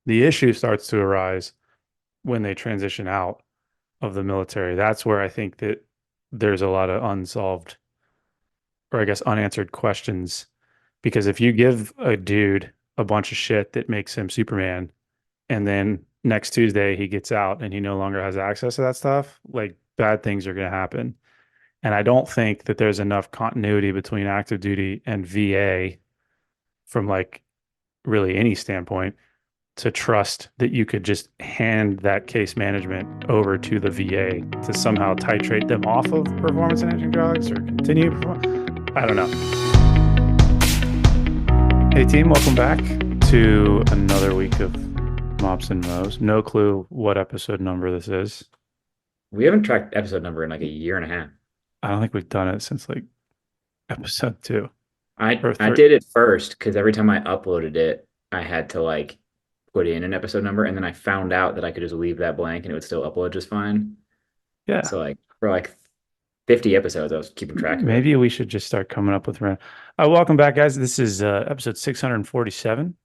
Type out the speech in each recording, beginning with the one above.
The issue starts to arise when they transition out of the military. That's where I think that there's a lot of unsolved, or I guess unanswered questions. Because if you give a dude a bunch of shit that makes him Superman, and then next Tuesday he gets out and he no longer has access to that stuff, like bad things are going to happen. And I don't think that there's enough continuity between active duty and VA from like really any standpoint to trust that you could just hand that case management over to the VA to somehow titrate them off of performance enhancing drugs or continue. I don't know. Hey team, welcome back to another week of Mops and Moes. No clue what episode number this is. We haven't tracked episode number in like a year and a half. I don't think we've done it since like episode two I or I three. did it first because every time I uploaded it, I had to like put in an episode number, and then I found out that I could just leave that blank and it would still upload just fine. Yeah, So like for like 50 episodes, I was keeping track of it. maybe we should just start coming up with. Welcome back, guys. This is episode 647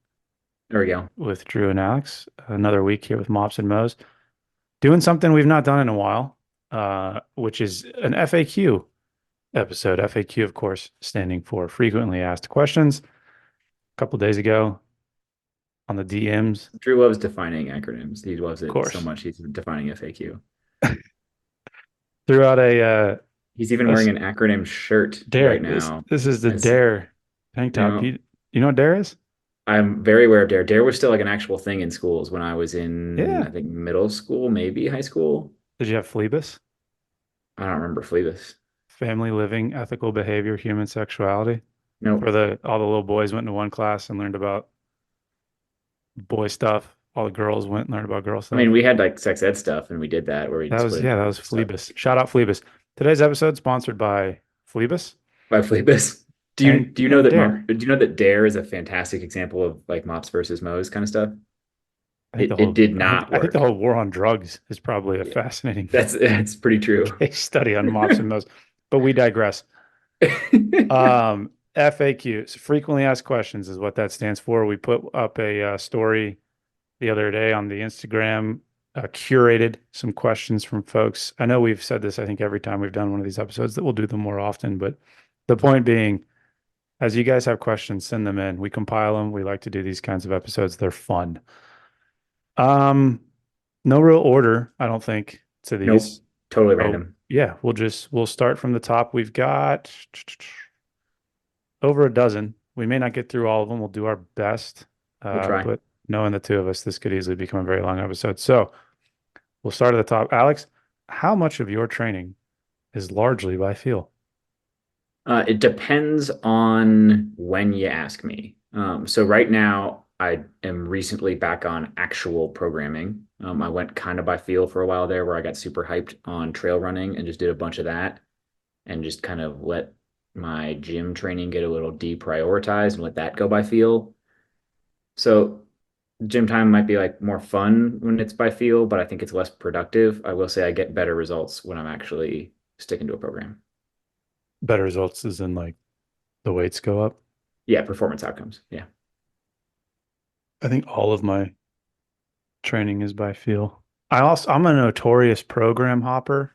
There we go. with Drew and Alex. Another week here with Mops and Moes. Doing something we've not done in a while, which is an FAQ episode. FAQ, of course, standing for frequently asked questions. A couple days ago on the DMs, Drew loves defining acronyms. He loves of it so course, much. He's defining FAQ. threw out He's even a wearing an acronym shirt dare. right This now. this is the As dare tank top. now, You know what dare is? I'm very aware of Dare. Dare was still like an actual thing in schools when I was in, Yeah. I think, middle school, maybe high school. Did you have Phlebas? I don't remember Phlebas. Family living, ethical behavior, human sexuality. For Nope. the all the little boys went into one class and learned about boy stuff. All the girls went and learned about girl I mean, stuff. we had like sex ed stuff and we did that where we That was split yeah, into that was groups of stuff. Phlebas. Shout out Phlebas. Today's episode sponsored by Phlebas By Phlebas. Do you and do you know and that Dare. Do you know that Dare is a fantastic example of like Mops versus Moe's kind of stuff? It did not I think the work. whole war on drugs is probably a Yeah, fascinating that's pretty true. case study on mops and mows. But we digress. FAQs, frequently asked questions, is what that stands for. We put up a story the other day on the Instagram, curated some questions from folks. I know we've said this, I think, every time we've done one of these episodes that we'll do them more often. But the point being, as you guys have questions, send them in. We compile them. We like to do these kinds of episodes. They're fun. Um, no real order, I don't think, to Nope. these. Totally Oh, random. yeah, we'll start from the top. We've got over a dozen. We may not get through all of them. We'll do our best. We'll try. But knowing the two of us, this could easily become a very long episode. So we'll start at the top. Alex, how much of your training is largely by feel? It depends on when you ask me. So right now, I am recently back on actual programming. I went kind of by feel for a while there, where I got super hyped on trail running and just did a bunch of that, and just kind of let my gym training get a little deprioritized and let that go by feel. So gym time might be like more fun when it's by feel, but I think it's less productive. I will say I get better results when I'm actually sticking to a program. Better results is in like the weights go up. Yeah, performance outcomes. Yeah. I think all of my training is by feel. I'm a notorious program hopper,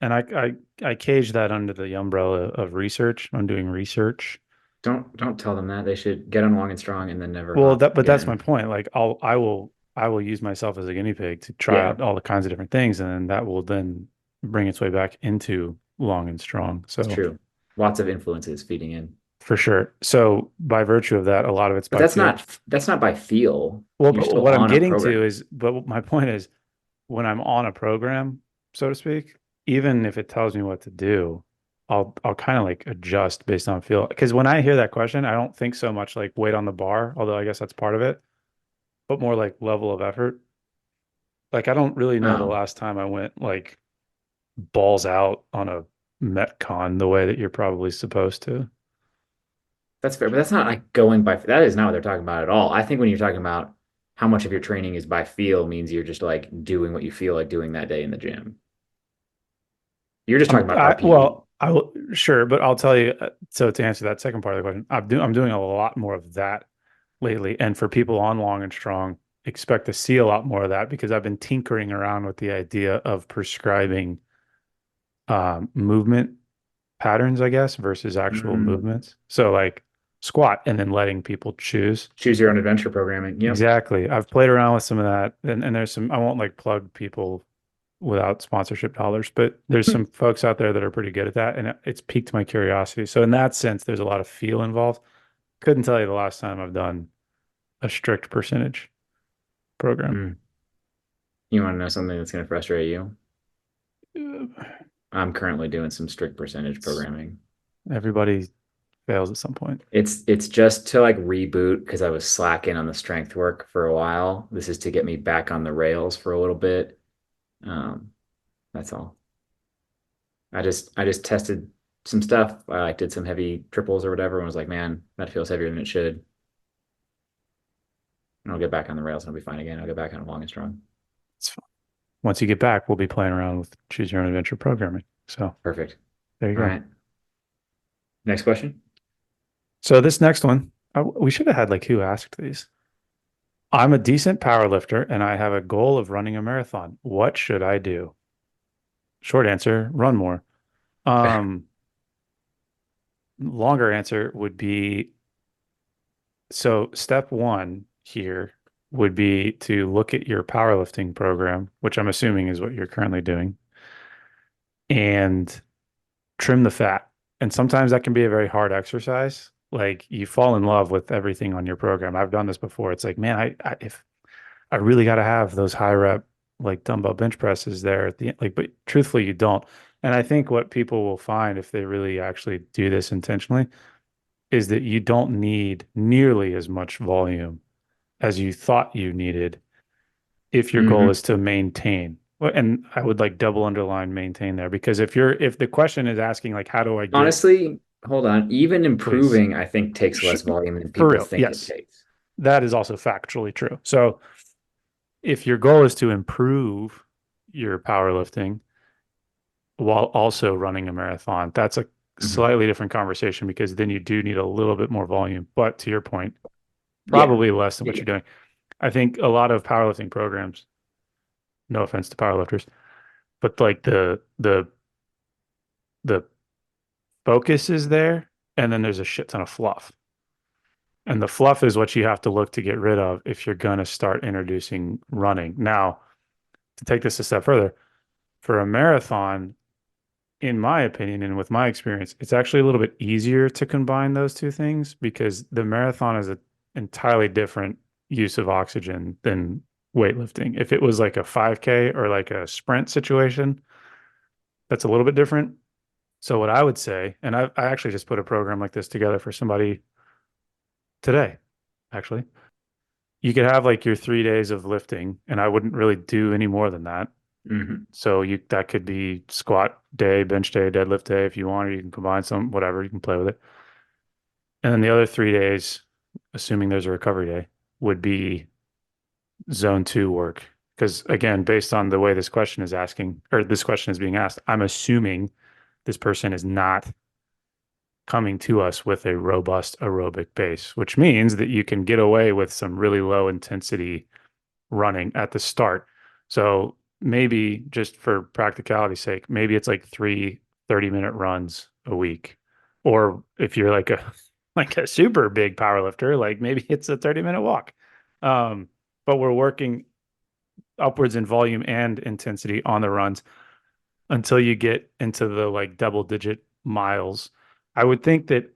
and I cage that under the umbrella of research. I'm doing research. Don't tell them that. They should get on long and strong and then never Well, hop but that's my again. point. Like I will use myself as a guinea pig to try Yeah, out all the kinds of different things, and then that will then bring its way back into long and strong. it's So true. Lots of influences feeding in. for sure. So by virtue of that, a lot of it's But by feel. that's not by feel. Well, You're but still what I'm on a getting to program. is, but my point is, when I'm on a program, so to speak, even if it tells me what to do, I'll kind of like adjust based on feel. Because when I hear that question, I don't think so much like weight on the bar, although I guess that's part of it, but more like level of effort. Like I don't really know the Oh, last time I went like balls out on a Metcon the way that you're probably supposed to. that's fair. But that's not like going by, that is not what they're talking about at all. I think when you're talking about how much of your training is by feel means you're just like doing what you feel like doing that day in the gym. You're just talking about RPE. I will sure, but I'll tell you. So to answer that second part of the question, I'm doing a lot more of that lately. And for people on long and strong, expect to see a lot more of that because I've been tinkering around with the idea of prescribing movement patterns, I guess, versus actual Mm. movements. So like squat and then letting people choose. Choose your own adventure programming. Yep. Exactly. I've played around with some of that, and there's some, I won't like plug people without sponsorship dollars, but there's some folks out there that are pretty good at that, and it's piqued my curiosity. So in that sense, there's a lot of feel involved. Couldn't tell you the last time I've done a strict percentage program. Mm. You want to know something that's going to frustrate you? I'm currently doing some strict percentage programming. Everybody fails at some point. It's just to like reboot because I was slacking on the strength work for a while. This is to get me back on the rails for a little bit. Um, that's all. I just tested some stuff. I like did some heavy triples or whatever and was like, man, that feels heavier than it should. And I'll get back on the rails and I'll be fine again. I'll get back on long and strong. It's fun. Once you get back, we'll be playing around with choose your own adventure programming. So Perfect. there you All go. right. Next question. So this next one, we should have had like who asked these. I'm a decent power lifter and I have a goal of running a marathon. What should I do? Short answer, run more. Fair. Um, Longer answer would be so step one here would be to look at your powerlifting program, which I'm assuming is what you're currently doing, and trim the fat. And sometimes that can be a very hard exercise. Like you fall in love with everything on your program. I've done this before. It's like, man, if I really got to have those high rep like dumbbell bench presses there at the end, like, but truthfully, you don't. And I think what people will find if they really actually do this intentionally is that you don't need nearly as much volume as you thought you needed if your goal Hmm. is to maintain. And I would like double underline maintain there because if the question is asking like how do I get, Honestly, hold on. Even please, improving, I think, takes less volume than for people real, think it yes, takes. that is also factually true. So if your goal is to improve your powerlifting while also running a marathon, that's a Hmm. slightly different conversation because then you do need a little bit more volume. But to your point, Yeah. probably less than what Yeah. you're doing. I think a lot of powerlifting programs, no offense to powerlifters, but like the focus is there, and then there's a shit ton of fluff. And the fluff is what you have to look to get rid of if you're going to start introducing running. Now, to take this a step further, for a marathon, in my opinion and with my experience, it's actually a little bit easier to combine those two things because the marathon is an entirely different use of oxygen than weightlifting. If it was like a 5K or like a sprint situation, that's a little bit different. So what I would say, and I actually just put a program like this together for somebody today, actually. You could have like your 3 days of lifting, and I wouldn't really do any more than that. Hmm. So you that could be squat day, bench day, deadlift day if you want, or you can combine some, whatever, you can play with it. And then the other 3 days, assuming there's a recovery day, would be zone two work. Because again, based on the way this question is asking, or this question is being asked, I'm assuming this person is not coming to us with a robust aerobic base, which means that you can get away with some really low intensity running at the start. So maybe just for practicality's sake, maybe it's like three 30-minute runs a week. Or if you're like a like a super big power lifter, like maybe it's a 30-minute walk. Um, but we're working upwards in volume and intensity on the runs until you get into the like double digit miles. I would think that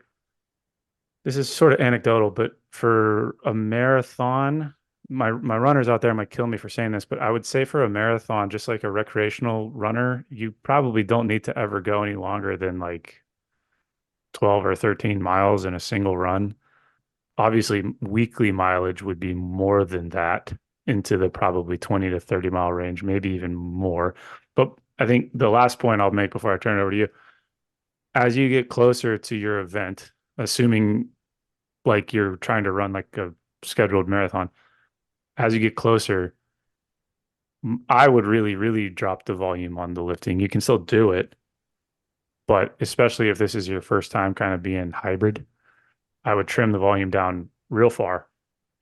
this is sort of anecdotal, but for a marathon, my runners out there might kill me for saying this, but I would say for a marathon, just like a recreational runner, you probably don't need to ever go any longer than like 12 or 13 miles in a single run. Obviously, weekly mileage would be more than that into the probably 20 to 30 mile range, maybe even more. But I think the last point I'll make before I turn it over to you, as you get closer to your event, assuming like you're trying to run like a scheduled marathon, as you get closer, I would really, really drop the volume on the lifting. You can still do it, but especially if this is your first time kind of being hybrid, I would trim the volume down real far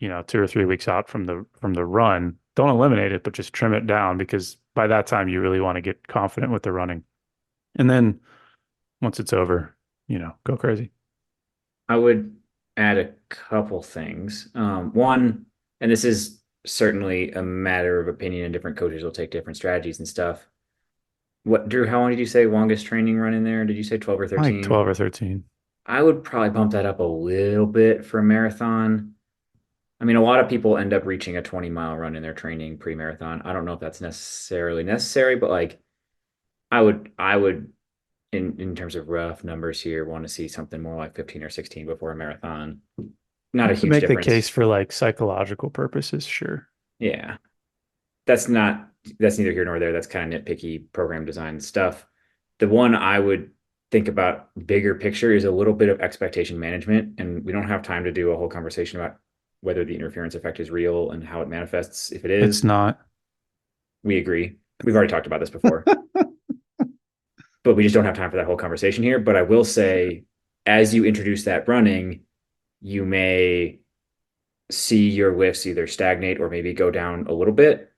2 or 3 weeks out from the run, don't eliminate it, but just trim it down because by that time you really want to get confident with the running. And then once it's over, go crazy. I would add a couple things. One, and this is certainly a matter of opinion, and different coaches will take different strategies and stuff. What, Drew, how long did you say longest training run in there? Did you say 12 or Like 13? 12 or 13. I would probably bump that up a little bit for a marathon. I mean, a lot of people end up reaching a 20-mile run in their training pre-marathon. I don't know if that's necessarily necessary, but like I would in terms of rough numbers here, want to see something more like 15 or 16 before a marathon. Not a You could huge make the case difference. for like psychological purposes, sure. Yeah. That's not that's neither here nor there. That's kind of nitpicky program design stuff. The one I would think about bigger picture is a little bit of expectation management. And we don't have time to do a whole conversation about whether the interference effect is real and how it manifests. If it It's is, not. we agree. We've already talked about this before, but we just don't have time for that whole conversation here. But I will say, as you introduce that running, you may see your lifts either stagnate or maybe go down a little bit.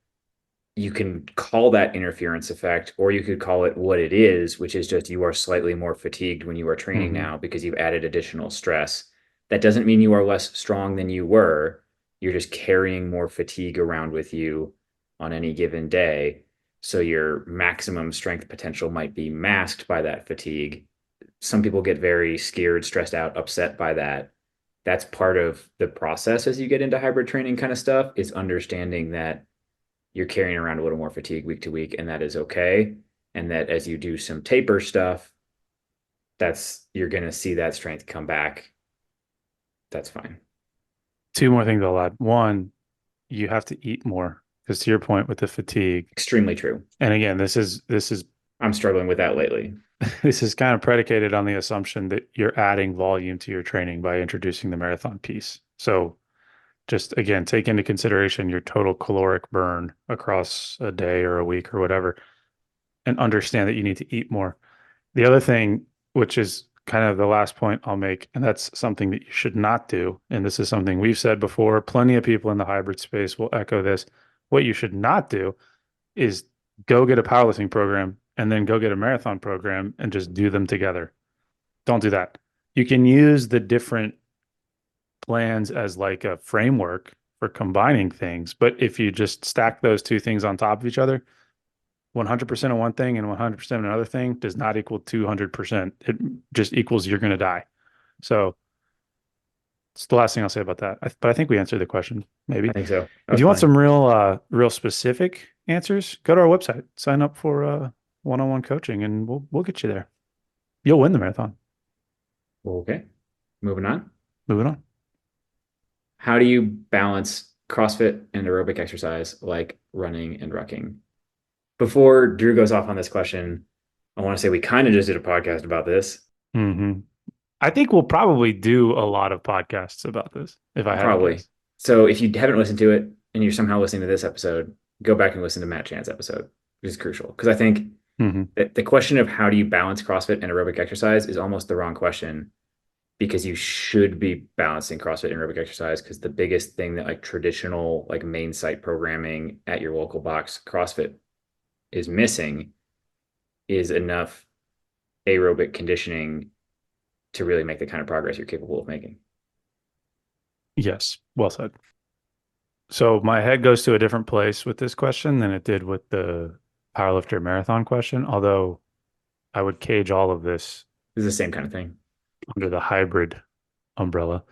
You can call that interference effect, or you could call it what it is, which is just you are slightly more fatigued when you are training Hmm. now because you've added additional stress. That doesn't mean you are less strong than you were. You're just carrying more fatigue around with you on any given day. So your maximum strength potential might be masked by that fatigue. Some people get very scared, stressed out, upset by that. That's part of the process as you get into hybrid training kind of stuff, is understanding that you're carrying around a little more fatigue week to week, and that is okay. And that as you do some taper stuff, that's you're going to see that strength come back. That's fine. Two more things I'll add. One, you have to eat more because to your point with the fatigue, Extremely true. and again, this is I'm struggling with that lately. this is kind of predicated on the assumption that you're adding volume to your training by introducing the marathon piece. So just again, take into consideration your total caloric burn across a day or a week or whatever, and understand that you need to eat more. The other thing, which is kind of the last point I'll make, and that's something that you should not do, and this is something we've said before, plenty of people in the hybrid space will echo this. What you should not do is go get a powerlifting program and then go get a marathon program and just do them together. Don't do that. You can use the different plans as like a framework for combining things, but if you just stack those two things on top of each other, 100% of one thing and 100% of another thing does not equal 200%. It just equals you're going to die. So it's the last thing I'll say about that. But I think we answered the question, I maybe. think so. That If was you want plenty. some real specific answers, go to our website, sign up for one-on-one coaching, and we'll get you there. You'll win the marathon. Okay. Moving on. Moving on. How do you balance CrossFit and aerobic exercise like running and rucking? Before Drew goes off on this question, I want to say we kind of just did a podcast about this. Hmm. I think we'll probably do a lot of podcasts about this, if I had to Probably. guess. So if you haven't listened to it and you're somehow listening to this episode, go back and listen to Matt Chan's episode, which is crucial. Because I think Hmm. that the question of how do you balance CrossFit and aerobic exercise is almost the wrong question, because you should be balancing CrossFit and aerobic exercise, because the biggest thing that like traditional like main site programming at your local box CrossFit is missing is enough aerobic conditioning to really make the kind of progress you're capable of making. Yes, well said. So my head goes to a different place with this question than it did with the powerlifter marathon question, although I would cage all of this This is the same kind of thing. under the hybrid umbrella.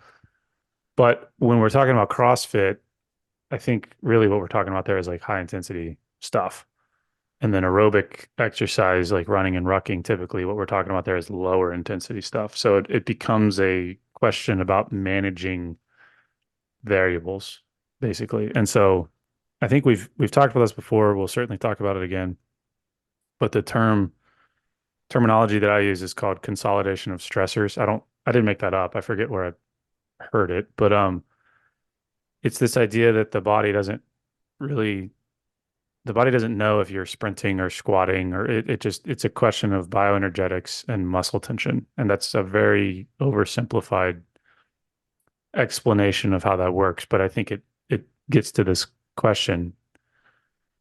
But when we're talking about CrossFit, I think really what we're talking about there is like high intensity stuff. And then aerobic exercise, like running and rucking, typically what we're talking about there is lower intensity stuff. So it becomes a question about managing variables, basically. And so I think we've talked about this before. We'll certainly talk about it again. But the terminology that I use is called consolidation of stressors. I didn't make that up. I forget where I heard it, but it's this idea that really the body doesn't know if you're sprinting or squatting, or it's a question of bioenergetics and muscle tension. And that's a very oversimplified explanation of how that works, but I think it gets to this question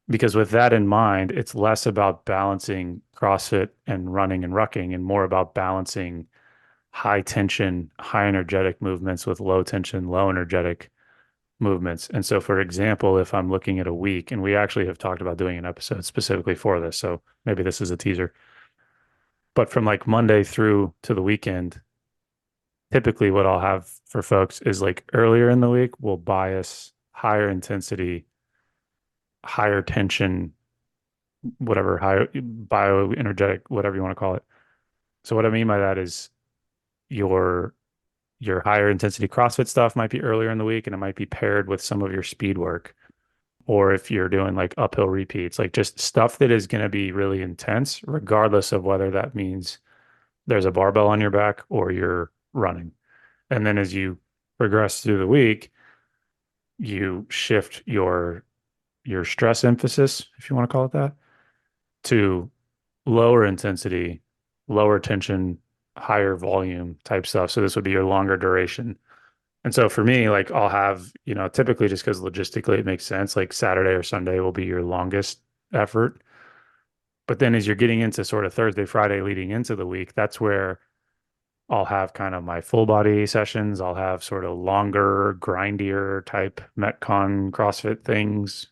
because with that in mind, it's less about balancing CrossFit and running and rucking and more about balancing high tension, high energetic movements with low tension, low energetic movements. And so, for example, if I'm looking at a week, and we actually have talked about doing an episode specifically for this, so maybe this is a teaser, but from like Monday through to the weekend, typically what I'll have for folks is like earlier in the week, we'll bias higher intensity, higher tension, whatever, higher bioenergetic, whatever you want to call it. So what I mean by that is your your higher intensity CrossFit stuff might be earlier in the week and it might be paired with some of your speed work. Or if you're doing like uphill repeats, like just stuff that is going to be really intense, regardless of whether that means there's a barbell on your back or you're running. And then as you progress through the week, you shift your stress emphasis, if you want to call it that, to lower intensity, lower tension, higher volume type stuff. So this would be your longer duration. And so for me, like I'll have, typically just because logistically it makes sense, like Saturday or Sunday will be your longest effort. But then as you're getting into sort of Thursday, Friday leading into the week, that's where I'll have kind of my full body sessions. I'll have sort of longer, grindier type Metcon CrossFit things.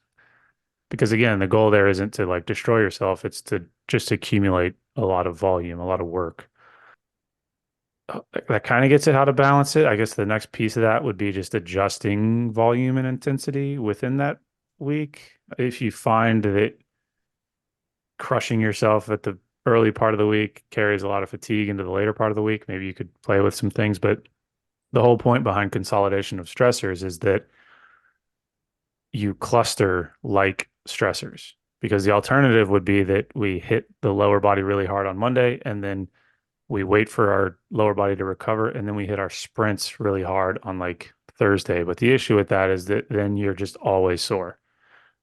Because again, the goal there isn't to like destroy yourself, it's to just accumulate a lot of volume, a lot of work. That kind of gets at how to balance it. I guess the next piece of that would be just adjusting volume and intensity within that week. If you find that crushing yourself at the early part of the week carries a lot of fatigue into the later part of the week, maybe you could play with some things. But the whole point behind consolidation of stressors is that you cluster like stressors because the alternative would be that we hit the lower body really hard on Monday and then we wait for our lower body to recover and then we hit our sprints really hard on like Thursday. But the issue with that is that then you're just always sore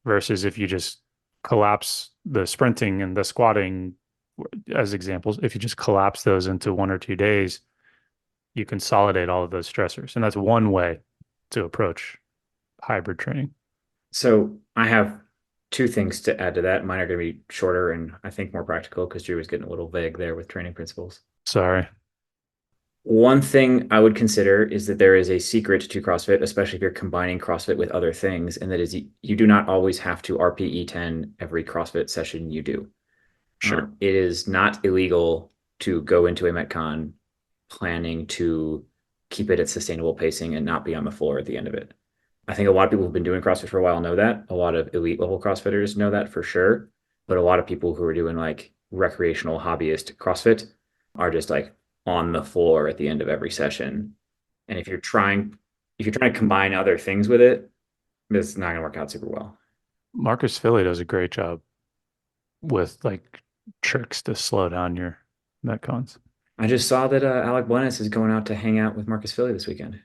versus if you just collapse the sprinting and the squatting as examples, if you just collapse those into 1 or 2 days, you consolidate all of those stressors. And that's one way to approach hybrid training. So I have two things to add to that. Mine are going to be shorter and I think more practical because Drew was getting a little vague there with training principles. Sorry. One thing I would consider is that there is a secret to CrossFit, especially if you're combining CrossFit with other things, and that is you do not always have to RPE 10 every CrossFit session you do. Sure. It is not illegal to go into a Metcon planning to keep it at sustainable pacing and not be on the floor at the end of it. I think a lot of people who've been doing CrossFit for a while know that. A lot of elite level CrossFitters know that for sure. But a lot of people who are doing like recreational hobbyist CrossFit are just like on the floor at the end of every session. And if you're trying to combine other things with it, it's not gonna work out super well. Marcus Philly does a great job with like tricks to slow down your metcons. I just saw that Alec Blennis is going out to hang out with Marcus Philly this weekend.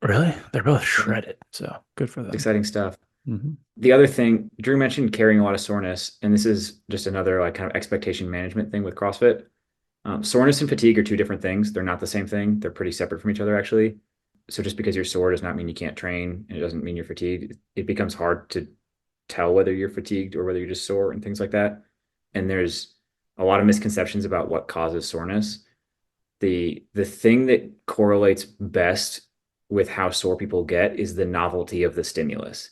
Really? They're both Yeah, shredded. So good for them. exciting stuff. Hmm. The other thing, Drew mentioned carrying a lot of soreness, and this is just another like kind of expectation management thing with CrossFit. Soreness and fatigue are two different things. They're not the same thing. They're pretty separate from each other, actually. So just because you're sore does not mean you can't train, and it doesn't mean you're fatigued. It becomes hard to tell whether you're fatigued or whether you're just sore and things like that. And there's a lot of misconceptions about what causes soreness. The thing that correlates best with how sore people get is the novelty of the stimulus.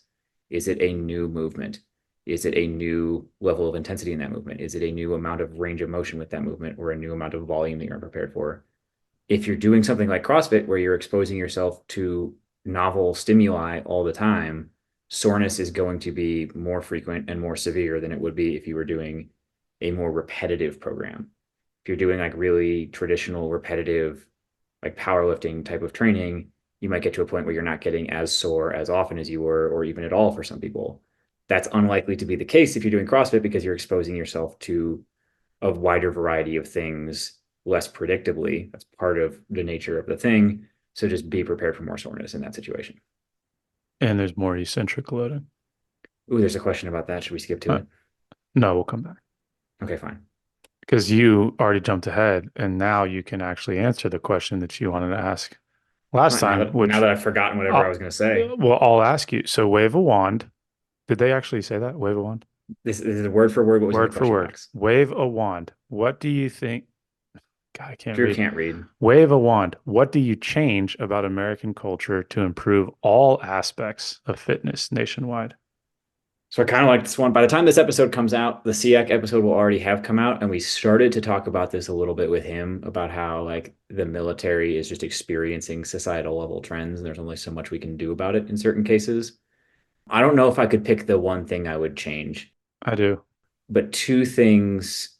Is it a new movement? Is it a new level of intensity in that movement? Is it a new amount of range of motion with that movement or a new amount of volume that you're unprepared for? If you're doing something like CrossFit where you're exposing yourself to novel stimuli all the time, soreness is going to be more frequent and more severe than it would be if you were doing a more repetitive program. If you're doing like really traditional, repetitive, like powerlifting type of training, you might get to a point where you're not getting as sore as often as you were, or even at all for some people. That's unlikely to be the case if you're doing CrossFit because you're exposing yourself to a wider variety of things less predictably. That's part of the nature of the thing. So just be prepared for more soreness in that situation. And there's more eccentric loading. Ooh, there's a question about that. Should we skip to Uh, it? no, we'll come back Okay, fine. because you already jumped ahead and now you can actually answer the question that you wanted to ask. Last Not now time, that now which that I've forgotten whatever I uh, was going to say. well, I'll ask you. So wave a wand. Did they actually say that? Wave a wand? This is word for word what was in the Word for question word. box. Wave a wand. What do you think? God, I can't Drew read. can't read. Wave a wand. What do you change about American culture to improve all aspects of fitness nationwide? So I kind of like this one. By the time this episode comes out, the SEAC episode will already have come out, and we started to talk about this a little bit with him about how like the military is just experiencing societal level trends, and there's only so much we can do about it in certain cases. I don't know if I could pick the one thing I would change, I do. but two things.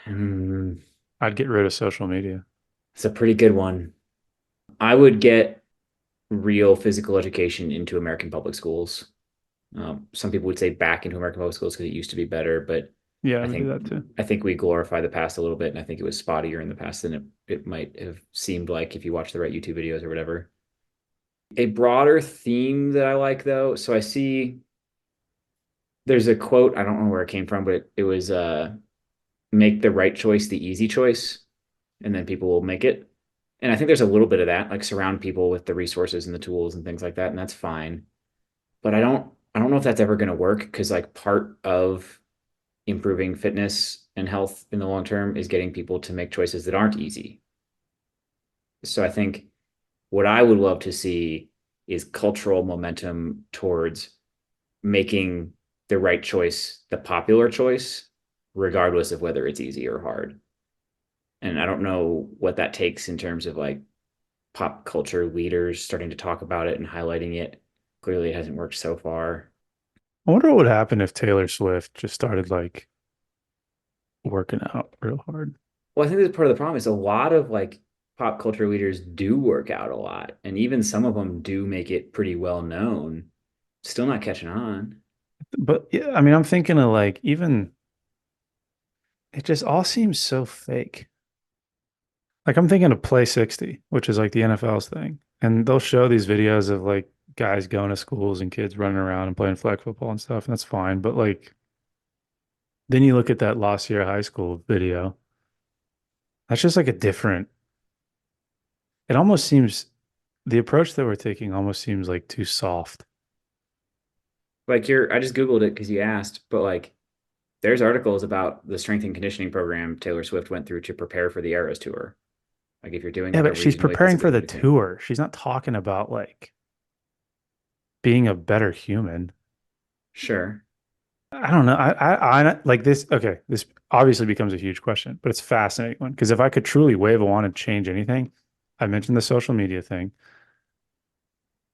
Hmm, I'd get rid of social media. it's a pretty good one. I would get real physical education into American public schools. Some people would say back into American public schools because it used to be better, but Yeah, I I would do think that too. I think we glorify the past a little bit, and I think it was spottier in the past than it might have seemed like if you watch the right YouTube videos or whatever. A broader theme that I like though, so I see there's a quote, I don't know where it came from, but it was make the right choice the easy choice, and then people will make it. And I think there's a little bit of that, like surround people with the resources and the tools and things like that, and that's fine. But I don't know if that's ever going to work because like part of improving fitness and health in the long term is getting people to make choices that aren't easy. So I think what I would love to see is cultural momentum towards making the right choice the popular choice, regardless of whether it's easy or hard. And I don't know what that takes in terms of like pop culture leaders starting to talk about it and highlighting it. Clearly, it hasn't worked so far. I wonder what would happen if Taylor Swift just started like working out real hard. Well, I think that's part of the problem is a lot of like pop culture leaders do work out a lot, and even some of them do make it pretty well known. Still not catching on. But yeah, I mean, I'm thinking of like even it just all seems so fake. Like I'm thinking of Play 60, which is like the NFL's thing. And they'll show these videos of like guys going to schools and kids running around and playing flag football and stuff, and that's fine. But like then you look at that La Sierra High School video. That's just like a different, it almost seems the approach that we're taking almost seems like too soft. Like I just Googled it because you asked, but like there's articles about the strength and conditioning program Taylor Swift went through to prepare for the Eras tour. Like if you're doing Yeah, like a but she's reasonably preparing physically for the demanding thing. tour. She's not talking about like being a better human. Sure. I don't know. I like this. Okay, this obviously becomes a huge question, but it's a fascinating one because if I could truly wave a wand and change anything, I mentioned the social media thing.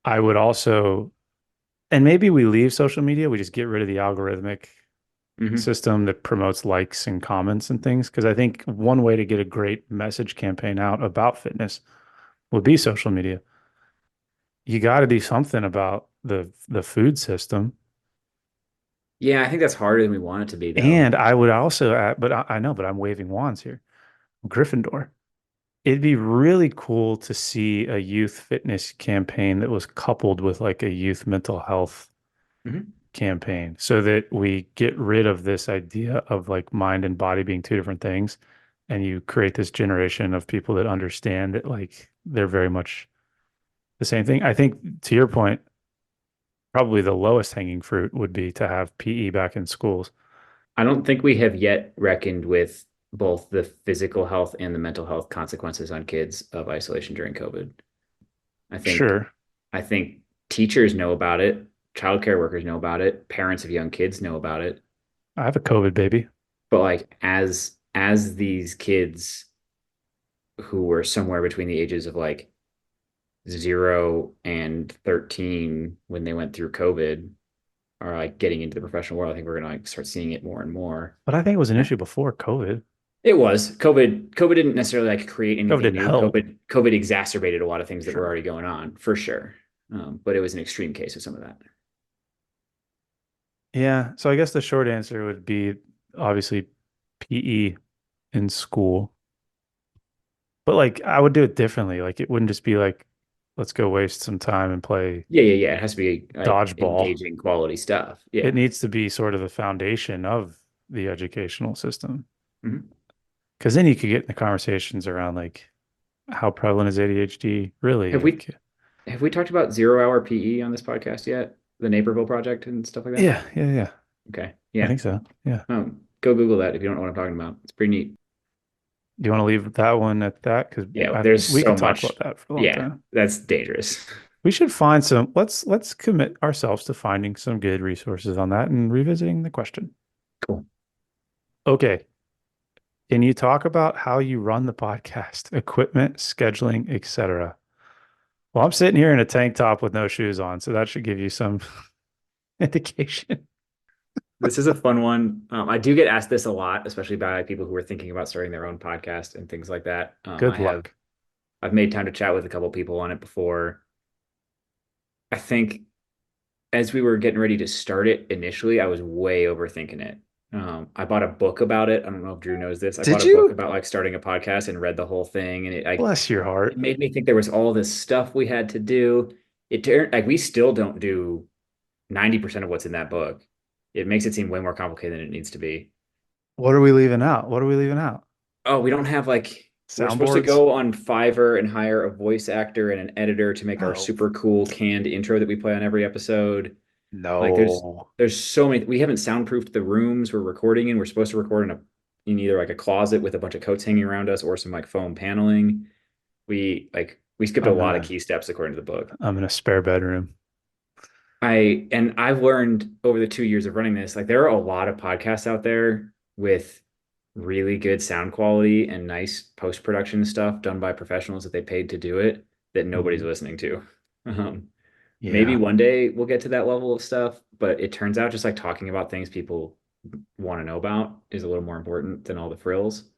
I would also, and maybe we leave social media, we just get rid of the algorithmic Hmm. system that promotes likes and comments and things. Because I think one way to get a great message campaign out about fitness would be social media. You got to do something about the food system. Yeah, I think that's harder than we want it to be, though. And I would also add, but I know, but I'm waving wands here. Gryffindor. It'd be really cool to see a youth fitness campaign that was coupled with like a youth mental health Hmm. campaign so that we get rid of this idea of like mind and body being two different things. And you create this generation of people that understand that like they're very much the same thing. I think to your point, probably the lowest hanging fruit would be to have PE back in schools. I don't think we have yet reckoned with both the physical health and the mental health consequences on kids of isolation during COVID. I think Sure, I think teachers know about it, childcare workers know about it, parents of young kids know about it. I have a COVID baby. But like as these kids who were somewhere between the ages of like 0 and 13 when they went through COVID are like getting into the professional world, I think we're gonna like start seeing it more and more. But I think it was an issue before COVID. It was COVID. COVID didn't necessarily like create COVID anything didn't new. help. COVID exacerbated a lot of things that were Sure. already going on for sure. But it was an extreme case of some of that. Yeah. So I guess the short answer would be obviously PE in school. But like I would do it differently. Like it wouldn't just be like, let's go waste some time and play Yeah, yeah, yeah. It has to be like dodgeball. engaging quality stuff. It Yeah. needs to be sort of the foundation of the educational system. Mhm. Because then you could get in the conversations around like how prevalent is ADHD really? Have we have we talked about 0 hour PE on this podcast yet? The Naperville project and stuff like that? Yeah, yeah, yeah. Okay. I Yeah. think so. Yeah. Go Google that if you don't know what I'm talking about. It's pretty neat. Do you want to leave that one at that? Because Yeah, there's we so could talk about much. that for a long Yeah, time. that's dangerous. We should find some. Let's commit ourselves to finding some good resources on that and revisiting the question. Cool. Okay. Can you talk about how you run the podcast, equipment, scheduling, etc.? Well, I'm sitting here in a tank top with no shoes on, so that should give you some indication. This is a fun one. I do get asked this a lot, especially by people who are thinking about starting their own podcast and things like that. Good luck. I've made time to chat with a couple people on it before. I think as we were getting ready to start it initially, I was way overthinking it. I bought a book about it. I don't know if Drew knows this. I bought Did a book you? about like starting a podcast and read the whole thing, and Bless your it heart. made me think there was all this stuff we had to do. It turned like we still don't do 90% of what's in that book. It makes it seem way more complicated than it needs to be. What are we leaving out? What are we leaving out? Oh, we don't have like we're supposed to Soundboards? go on Fiverr and hire a voice actor and an editor to make our No. super cool canned intro that we play on every episode. Like No. there's so many. We haven't soundproofed the rooms we're recording in. We're supposed to record in either like a closet with a bunch of coats hanging around us or some like foam paneling. We skipped a I'm in lot of a key steps according to the book. I'm in a spare bedroom. I've learned over the 2 years of running this, like there are a lot of podcasts out there with really good sound quality and nice post-production stuff done by professionals that they paid to do it that nobody's Mhm. listening to. Um, Maybe Yeah. one day we'll get to that level of stuff, but it turns out just like talking about things people want to know about is a little more important than all the frills.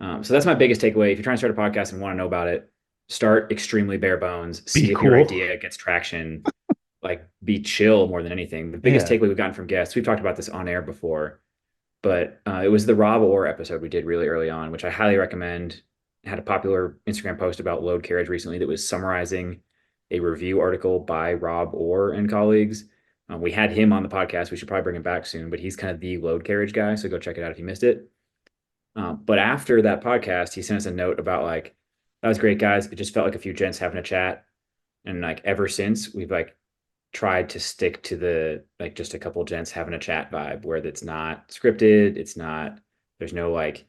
So that's my biggest takeaway. If you're trying to start a podcast and want to know about it, start extremely bare bones, Be see if your cool. idea gets traction, like be chill more than anything. The biggest Yeah. takeaway we've gotten from guests, we've talked about this on air before, but it was the Rob Orr episode we did really early on, which I highly recommend. I had a popular Instagram post about load carriage recently that was summarizing a review article by Rob Orr and colleagues. We had him on the podcast. We should probably bring him back soon, but he's kind of the load carriage guy. So go check it out if you missed it. But after that podcast, he sent us a note about like, that was great, guys. It just felt like a few gents having a chat. And like ever since, we've like tried to stick to the like just a couple gents having a chat vibe where it's not scripted. There's no like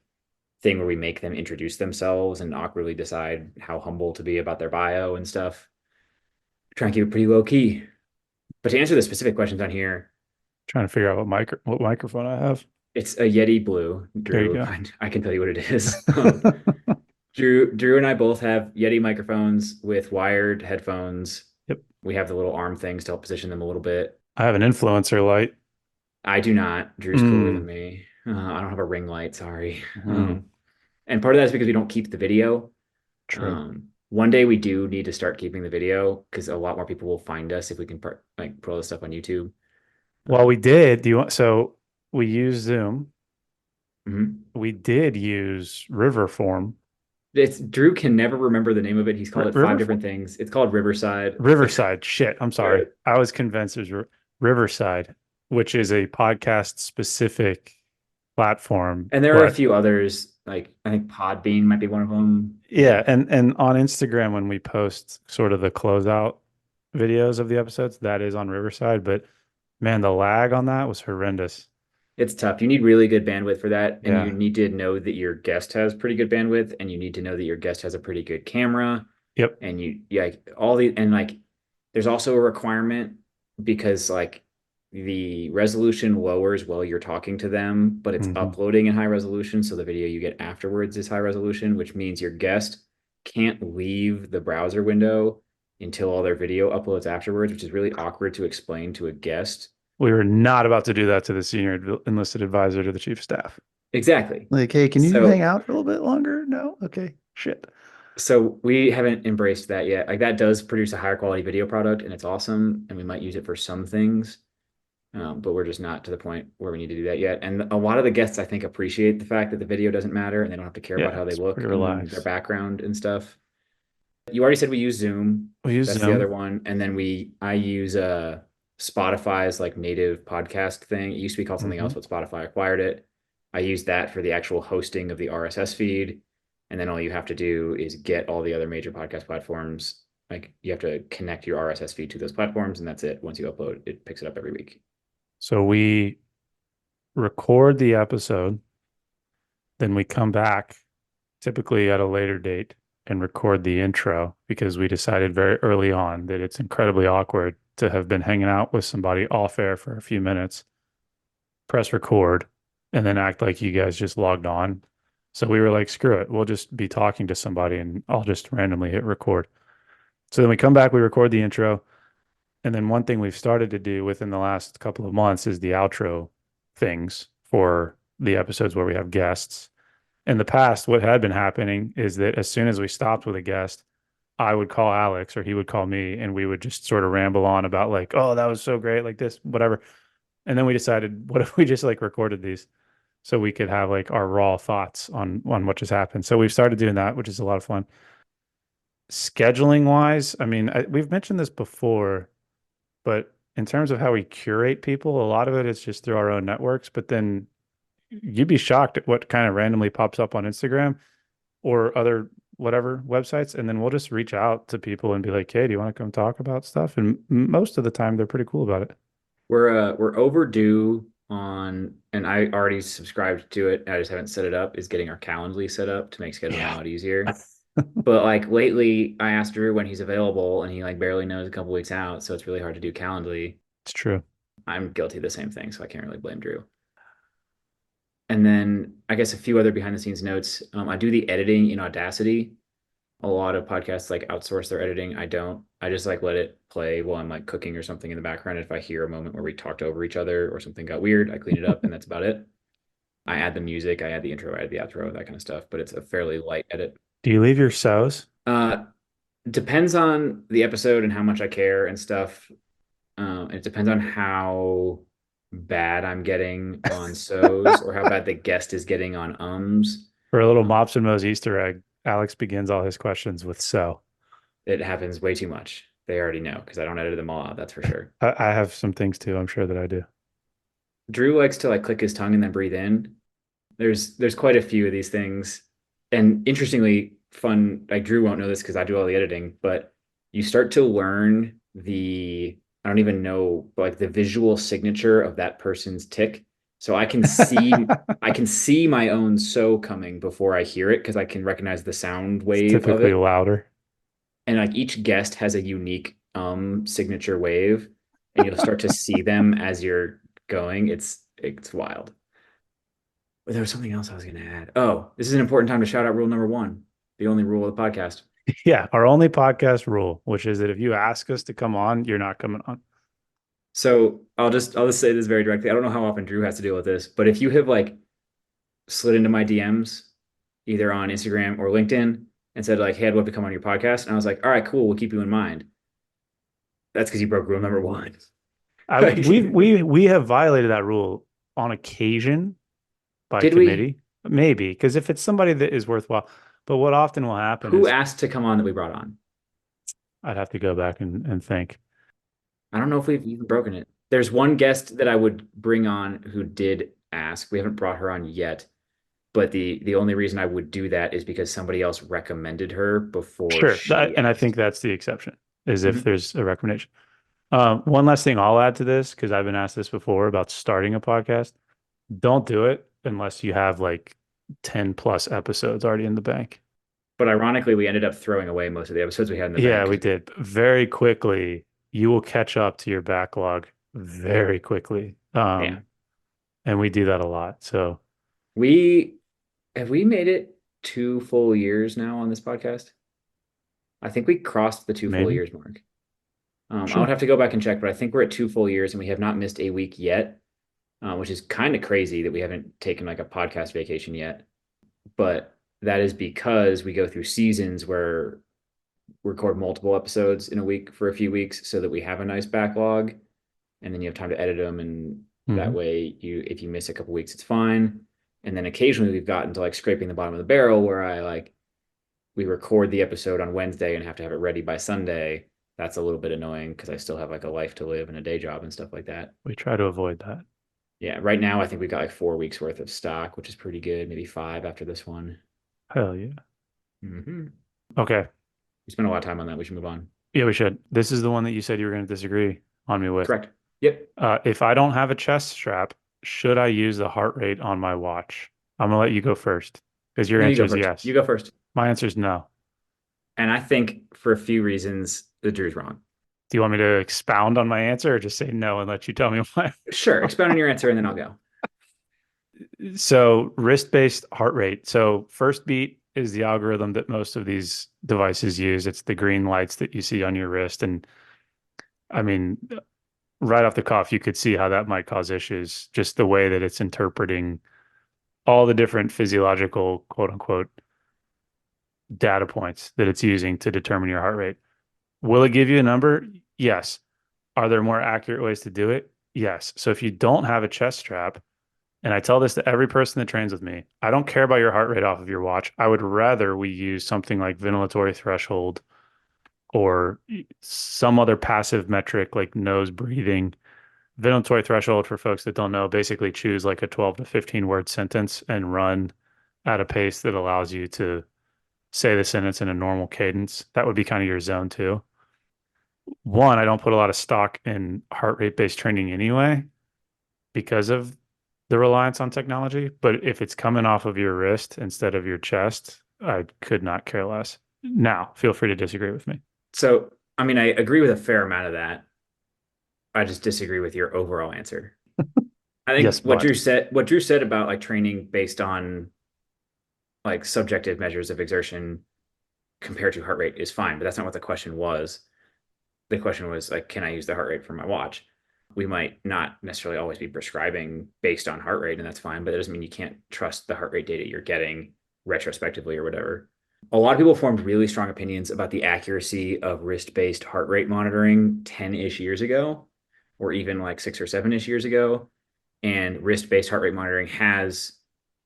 thing where we make them introduce themselves and awkwardly decide how humble to be about their bio and stuff. Try and keep it pretty low key. But to answer the specific questions on here, Trying to figure out what microphone I have. it's a Yeti Blue, There you Drew. go. I can tell you what it is. Drew and I both have Yeti microphones with wired headphones. Yep. We have the little arm things to help position them a little bit. I have an influencer light. I do not. Drew's cooler than Mm. me. I don't have a ring light, sorry. Mm. And part of that is because we don't keep the video. True. One day we do need to start keeping the video because a lot more people will find us if we can like put all this stuff on YouTube. Well, we did. Do you want so we use Zoom. Mhm. We did use Riverform. It's Drew can never remember the name of it. He's called it five Riverform? different things. It's called Riverside. Riverside. Shit. I'm sorry. Right. I was convinced it was Riverside, which is a podcast specific platform. And there are a But few others, like I think Podbean might be one of them. yeah, and on Instagram when we post sort of the closeout videos of the episodes, that is on Riverside. But man, the lag on that was horrendous. It's tough. You need really good bandwidth for that, and you Yeah. need to know that your guest has pretty good bandwidth, and you need to know that your guest has a pretty good camera, Yep. and like all the and like there's also a requirement because like the resolution lowers while you're talking to them, but it's Hmm. uploading in high resolution, so the video you get afterwards is high resolution, which means your guest can't leave the browser window until all their video uploads afterwards, which is really awkward to explain to a guest. We were not about to do that to the senior enlisted advisor to the chief of staff. Exactly. Like, hey, can you hang So out for a little bit longer? No? Okay. Shit. so we haven't embraced that yet. Like that does produce a higher quality video product and it's awesome and we might use it for some things. But we're just not to the point where we need to do that yet. And a lot of the guests, I think, appreciate the fact that the video doesn't matter and they don't have to care about Yeah, how they it's look pretty and their relaxed. background and stuff. You already said we use Zoom. We use That's the other Zoom. one. And then I use Spotify's like native podcast thing. It used to be called something Hmm. else, but Spotify acquired it. I use that for the actual hosting of the RSS feed. And then all you have to do is get all the other major podcast platforms. Like you have to connect your RSS feed to those platforms, and that's it. Once you upload, it picks it up every week. So we record the episode, then we come back typically at a later date and record the intro because we decided very early on that it's incredibly awkward to have been hanging out with somebody off air for a few minutes, press record, and then act like you guys just logged on. So we were like, screw it. We'll just be talking to somebody and I'll just randomly hit record. So then we come back, we record the intro. And then one thing we've started to do within the last couple of months is the outro things for the episodes where we have guests. In the past, what had been happening is that as soon as we stopped with a guest, I would call Alex or he would call me and we would just sort of ramble on about like, oh, that was so great, like this, whatever. And then we decided, what if we just like recorded these so we could have like our raw thoughts on what just happened. So we've started doing that, which is a lot of fun. Scheduling wise, I mean, we've mentioned this before, but in terms of how we curate people, a lot of it is just through our own networks. But then you'd be shocked at what kind of randomly pops up on Instagram or other whatever websites. And then we'll just reach out to people and be like, hey, do you want to come talk about stuff? And most of the time, they're pretty cool about it. We're overdue on, and I already subscribed to it. I just haven't set it up. Is getting our Calendly set up to make scheduling a Yeah, lot easier. But like lately, I asked Drew when he's available, and he like barely knows a couple weeks out, so it's really hard to do Calendly. it's true. I'm guilty of the same thing, so I can't really blame Drew. And then I guess a few other behind the scenes notes. I do the editing in Audacity. A lot of podcasts like outsource their editing. I don't. I just like let it play while I'm like cooking or something in the background. If I hear a moment where we talked over each other or something got weird, I clean it up and that's about it. I add the music, I add the intro, I add the outro, that kind of stuff, but it's a fairly light edit. Do you leave your sows? Uh, Depends on the episode and how much I care and stuff. It depends on how bad I'm getting on so's or how bad the guest is getting on ums. For a little Um, Mops and Mo's Easter egg, Alex begins all his questions with so. it happens way too much. They already know because I don't edit them all out, that's for sure. I have some things too. I'm sure that I do. Drew likes to like click his tongue and then breathe in. There's quite a few of these things. And interestingly, fun, like Drew won't know this because I do all the editing, but you start to learn I don't even know, but like the visual signature of that person's tick. So I can see my own so coming before I hear it because I can recognize the sound It's wave of typically it. louder. And like each guest has a unique signature wave, and you'll start to see them as you're going. It's wild. But there was something else I was going to add. Oh, this is an important time to shout out rule number one, the only rule of the podcast. Yeah, our only podcast rule, which is that if you ask us to come on, you're not coming on. So I'll just say this very directly. I don't know how often Drew has to deal with this, but if you have like slid into my DMs either on Instagram or LinkedIn and said like, "Hey, I'd love to come on your podcast," and I was like, "All right, cool, we'll keep you in mind." That's because you broke rule number one. We have violated that rule on occasion by Did we? committee, maybe because if it's somebody that is worthwhile. But what often will happen Who is asked to come on that we brought on? I'd have to go back and think. I don't know if we've even broken it. There's one guest that I would bring on who did ask. We haven't brought her on yet, but the only reason I would do that is because somebody else recommended her before Sure, she and I think asked. that's the exception is if Mhm. there's a recommendation. One last thing I'll add to this because I've been asked this before about starting a podcast. Don't do it unless you have like 10 plus episodes already in the bank. But ironically, we ended up throwing away most of the episodes we had in the Yeah, bank we because did. Very quickly, you will catch up to your backlog very quickly. yeah, And we do that a lot. So we we made it 2 full years now on this podcast. I think we crossed the two full maybe, years mark. I would sure. have to go back and check, but I think we're at 2 full years and we have not missed a week yet, which is kind of crazy that we haven't taken like a podcast vacation yet. But that is because we go through seasons where we record multiple episodes in a week for a few weeks so that we have a nice backlog and then you have time to edit them. And that Hmm. way if you miss a couple weeks, it's fine. And then occasionally we've gotten to like scraping the bottom of the barrel where we record the episode on Wednesday and have to have it ready by Sunday. That's a little bit annoying because I still have like a life to live and a day job and stuff like that. We try to avoid that. Yeah, right now I think we've got like 4 weeks worth of stock, which is pretty good. Maybe five after this one. Hell yeah. Hmm. Okay. We spent a lot of time on that. We should move on. Yeah, we should. This is the one that you said you were going to disagree on me with. Correct. Yep. If I don't have a chest strap, should I use the heart rate on my watch? I'm gonna let you go first because your No, you answer go is first. You yes. go first. My answer is no. And I think for a few reasons, the jury's wrong. Do you want me to expound on my answer or just say no and let you tell me why? Sure. Expound on your answer and then I'll go. So, wrist-based heart rate. So, first beat is the algorithm that most of these devices use. It's the green lights that you see on your wrist. And I mean, right off the cuff, you could see how that might cause issues, just the way that it's interpreting all the different physiological, quote unquote, data points that it's using to determine your heart rate. Will it give you a number? Yes. Are there more accurate ways to do it? Yes. So if you don't have a chest strap, and I tell this to every person that trains with me, I don't care about your heart rate off of your watch. I would rather we use something like ventilatory threshold or some other passive metric like nose breathing. Ventilatory threshold, for folks that don't know, basically choose like a 12 to 15 word sentence and run at a pace that allows you to say the sentence in a normal cadence. That would be kind of your zone two. One, I don't put a lot of stock in heart rate based training anyway because of the reliance on technology. But if it's coming off of your wrist instead of your chest, I could not care less. Now, feel free to disagree with me. So, I mean, I agree with a fair amount of that. I just disagree with your overall answer. I think Yes, but What Drew said about like training based on like subjective measures of exertion compared to heart rate is fine, but that's not what the question was. The question was like, can I use the heart rate for my watch? We might not necessarily always be prescribing based on heart rate, and that's fine, but it doesn't mean you can't trust the heart rate data you're getting retrospectively or whatever. A lot of people formed really strong opinions about the accuracy of wrist-based heart rate monitoring 10-ish years ago, or even like 6 or 7-ish years ago. And wrist-based heart rate monitoring has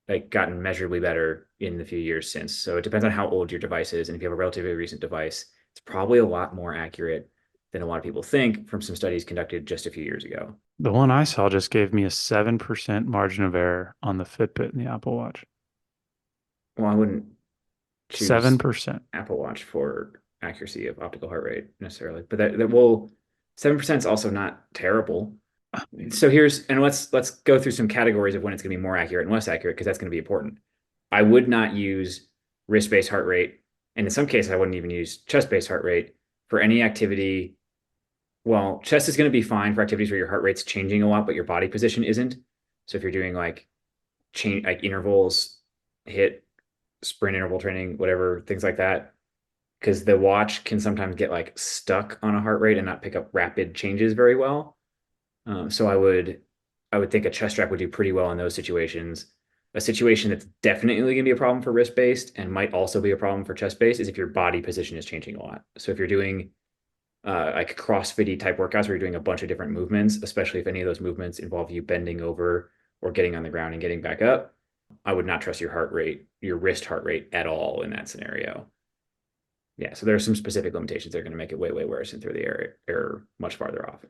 like gotten measurably better in the few years since. So it depends on how old your device is. And if you have a relatively recent device, it's probably a lot more accurate than a lot of people think from some studies conducted just a few years ago. the one I saw just gave me a 7% margin of error on the Fitbit and the Apple Watch. Well, I wouldn't choose 7%. Apple Watch for accuracy of optical heart rate necessarily, but that will 7% is also not terrible. I mean, So here's and let's go through some categories of when it's going to be more accurate and less accurate because that's going to be important. I would not use wrist-based heart rate, and in some cases, I wouldn't even use chest-based heart rate for any activity. Well, chest is going to be fine for activities where your heart rate's changing a lot, but your body position isn't. So if you're doing like change like intervals, hit sprint interval training, whatever, things like that, because the watch can sometimes get like stuck on a heart rate and not pick up rapid changes very well. So I would think a chest strap would do pretty well in those situations. A situation that's definitely going to be a problem for wrist based and might also be a problem for chest based is if your body position is changing a lot. So if you're doing like CrossFit type workouts where you're doing a bunch of different movements, especially if any of those movements involve you bending over or getting on the ground and getting back up, I would not trust your heart rate, your wrist heart rate at all in that scenario. Yeah, so there are some specific limitations that are going to make it way, way worse and throw the error much farther off.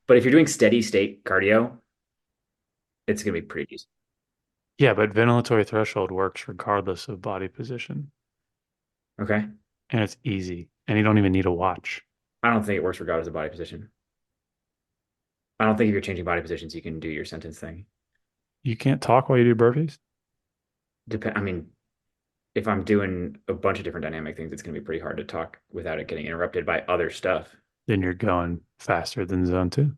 But if you're doing steady state cardio, it's going to be pretty decent. yeah, but ventilatory threshold works regardless of body position, Okay. and it's easy, and you don't even need a watch. I don't think it works regardless of body position. I don't think if you're changing body positions, you can do your sentence thing. You can't talk while you do burpees? I mean, if I'm doing a bunch of different dynamic things, it's going to be pretty hard to talk without it getting interrupted by other stuff. Then you're going faster than zone two.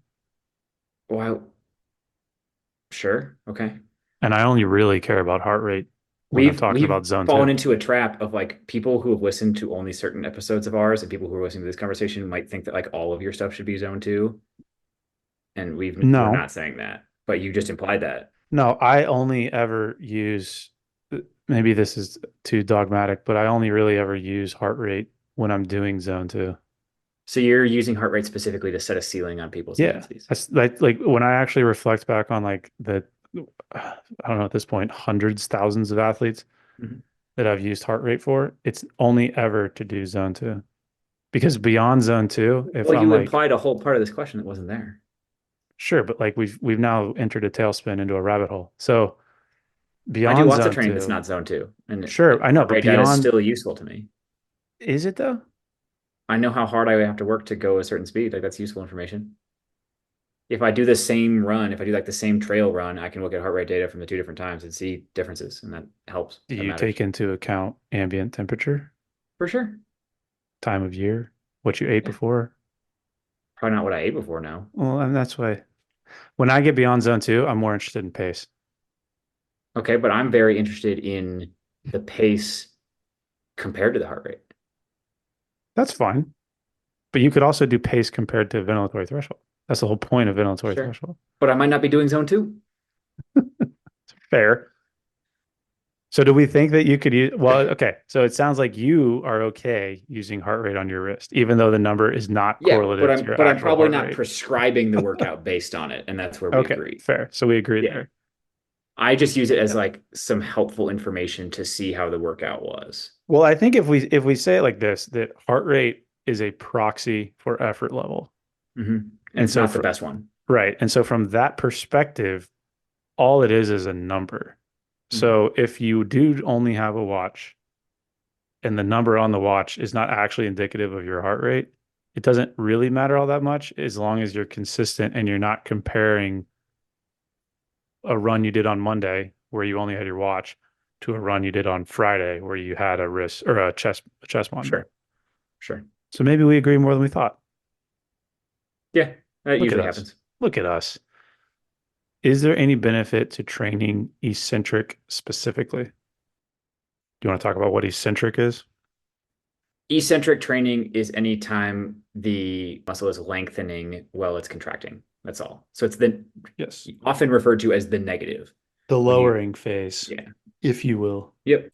Well, sure. Okay. And I only really care about heart rate when I'm talking We've about zone fallen two. into a trap of like people who have listened to only certain episodes of ours and people who are listening to this conversation might think that like all of your stuff should be zone two. And we're No, not saying that, but you just implied that. no, I only ever use, maybe this is too dogmatic, but I only really ever use heart rate when I'm doing zone two. So you're using heart rate specifically to set a ceiling on people's Yeah. intensities. That's like when I actually reflect back on like I don't know at this point, hundreds, thousands of athletes Mhm. that I've used heart rate for, it's only ever to do zone two. Because beyond zone two, if Well, I'm you like, implied a whole part of this question that wasn't there. sure, but like we've now entered a tailspin into a rabbit hole. So I do beyond lots of zone training that's two. not zone two, and Sure, I know, heart but rate data is beyond, still useful to me. is it though? I know how hard I have to work to go a certain speed. Like that's useful information. If I do the same run, if I do like the same trail run, I can look at heart rate data from the two different times and see differences, and that helps. Do That you take matters into account ambient temperature, for sure. time of year, what you ate Yeah, before? probably not what I ate before now. Well, and that's why when I get beyond zone two, I'm more interested in pace. Okay, but I'm very interested in the pace compared to the heart rate. That's fine. But you could also do pace compared to ventilatory threshold. That's the whole point of ventilatory Sure, threshold. but I might not be doing zone two. Fair. So do we think that you could use, well, okay. So it sounds like you are okay using heart rate on your wrist, even though the number is not Yeah, correlative to your but I'm actual probably heart not rate. prescribing the workout based on it, and that's where we Okay, agree. fair. So we agree Yeah. there. I just use it as Yep. like some helpful information to see how the workout was. Well, I think if we say it like this, that heart rate is a proxy for effort level. Hmm. And And it's so not the for best one. right. And so from that perspective, all it is a number. Hmm. So if you do only have a watch and the number on the watch is not actually indicative of your heart rate, it doesn't really matter all that much as long as you're consistent and you're not comparing a run you did on Monday where you only had your watch to a run you did on Friday where you had a wrist or a chest monitor. Sure, sure. So maybe we agree more than we thought. Yeah, that Look at usually us. happens. Look at us. Is there any benefit to training eccentric specifically? Do you want to talk about what eccentric is? Eccentric training is anytime the muscle is lengthening while it's contracting. That's all. So it's the Yes. often referred to as the negative The when you, lowering phase, yeah. if you will. Yep.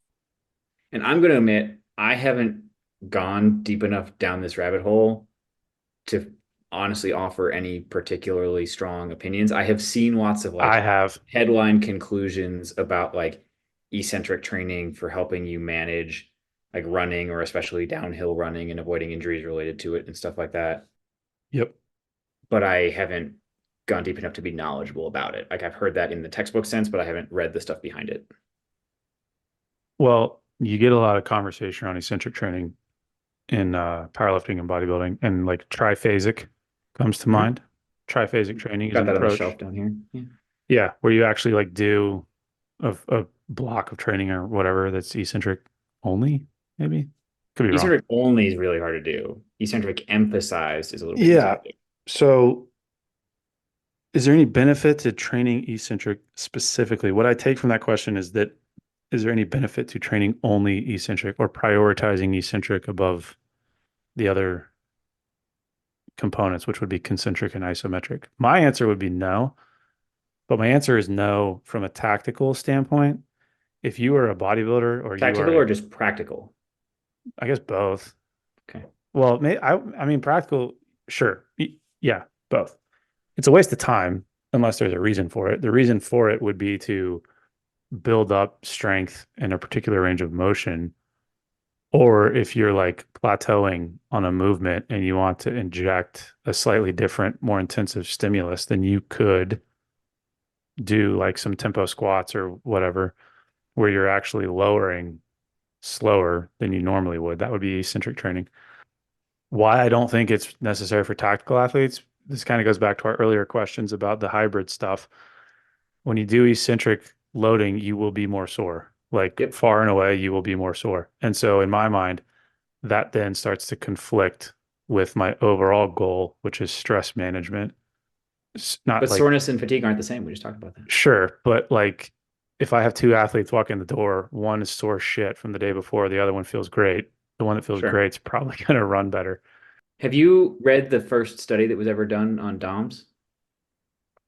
And I'm going to admit, I haven't gone deep enough down this rabbit hole to honestly offer any particularly strong opinions. I have seen lots of I like have. headline conclusions about like eccentric training for helping you manage like running or especially downhill running and avoiding injuries related to it and stuff like that. Yep. But I haven't gone deep enough to be knowledgeable about it. Like I've heard that in the textbook sense, but I haven't read the stuff behind it. Well, you get a lot of conversation around eccentric training in powerlifting and bodybuilding, and like triphasic comes to Mm-hmm. mind. Triphasic training is Got an that on the approach. shelf down here. Yeah. Yeah, where you actually like do a block of training or whatever that's eccentric only, maybe. Could be wrong. Eccentric only is really hard to do. Eccentric emphasized is a little bit easier Yeah. to do. So is there any benefit to training eccentric specifically? What I take from that question is that is there any benefit to training only eccentric or prioritizing eccentric above the other components, which would be concentric and isometric? My answer would be no, but my answer is no from a tactical standpoint. If you are a bodybuilder or you are Tactical or a, just practical? I guess both. Okay. Well, I mean, practical, sure. Yeah, both. It's a waste of time unless there's a reason for it. The reason for it would be to build up strength in a particular range of motion. Or if you're like plateauing on a movement and you want to inject a slightly different, more intensive stimulus, then you could do like some tempo squats or whatever, where you're actually lowering slower than you normally would. That would be eccentric training. Why I don't think it's necessary for tactical athletes, this kind of goes back to our earlier questions about the hybrid stuff. When you do eccentric loading, you will be more sore. Like Yep. far and away, you will be more sore. And so in my mind, that then starts to conflict with my overall goal, which is stress management. It's not But like, soreness and fatigue aren't the same. We just talked about that. sure, but like if I have two athletes walk in the door, one is sore shit from the day before, the other one feels great. The one that feels Sure. great is probably going to run better. Have you read the first study that was ever done on DOMS?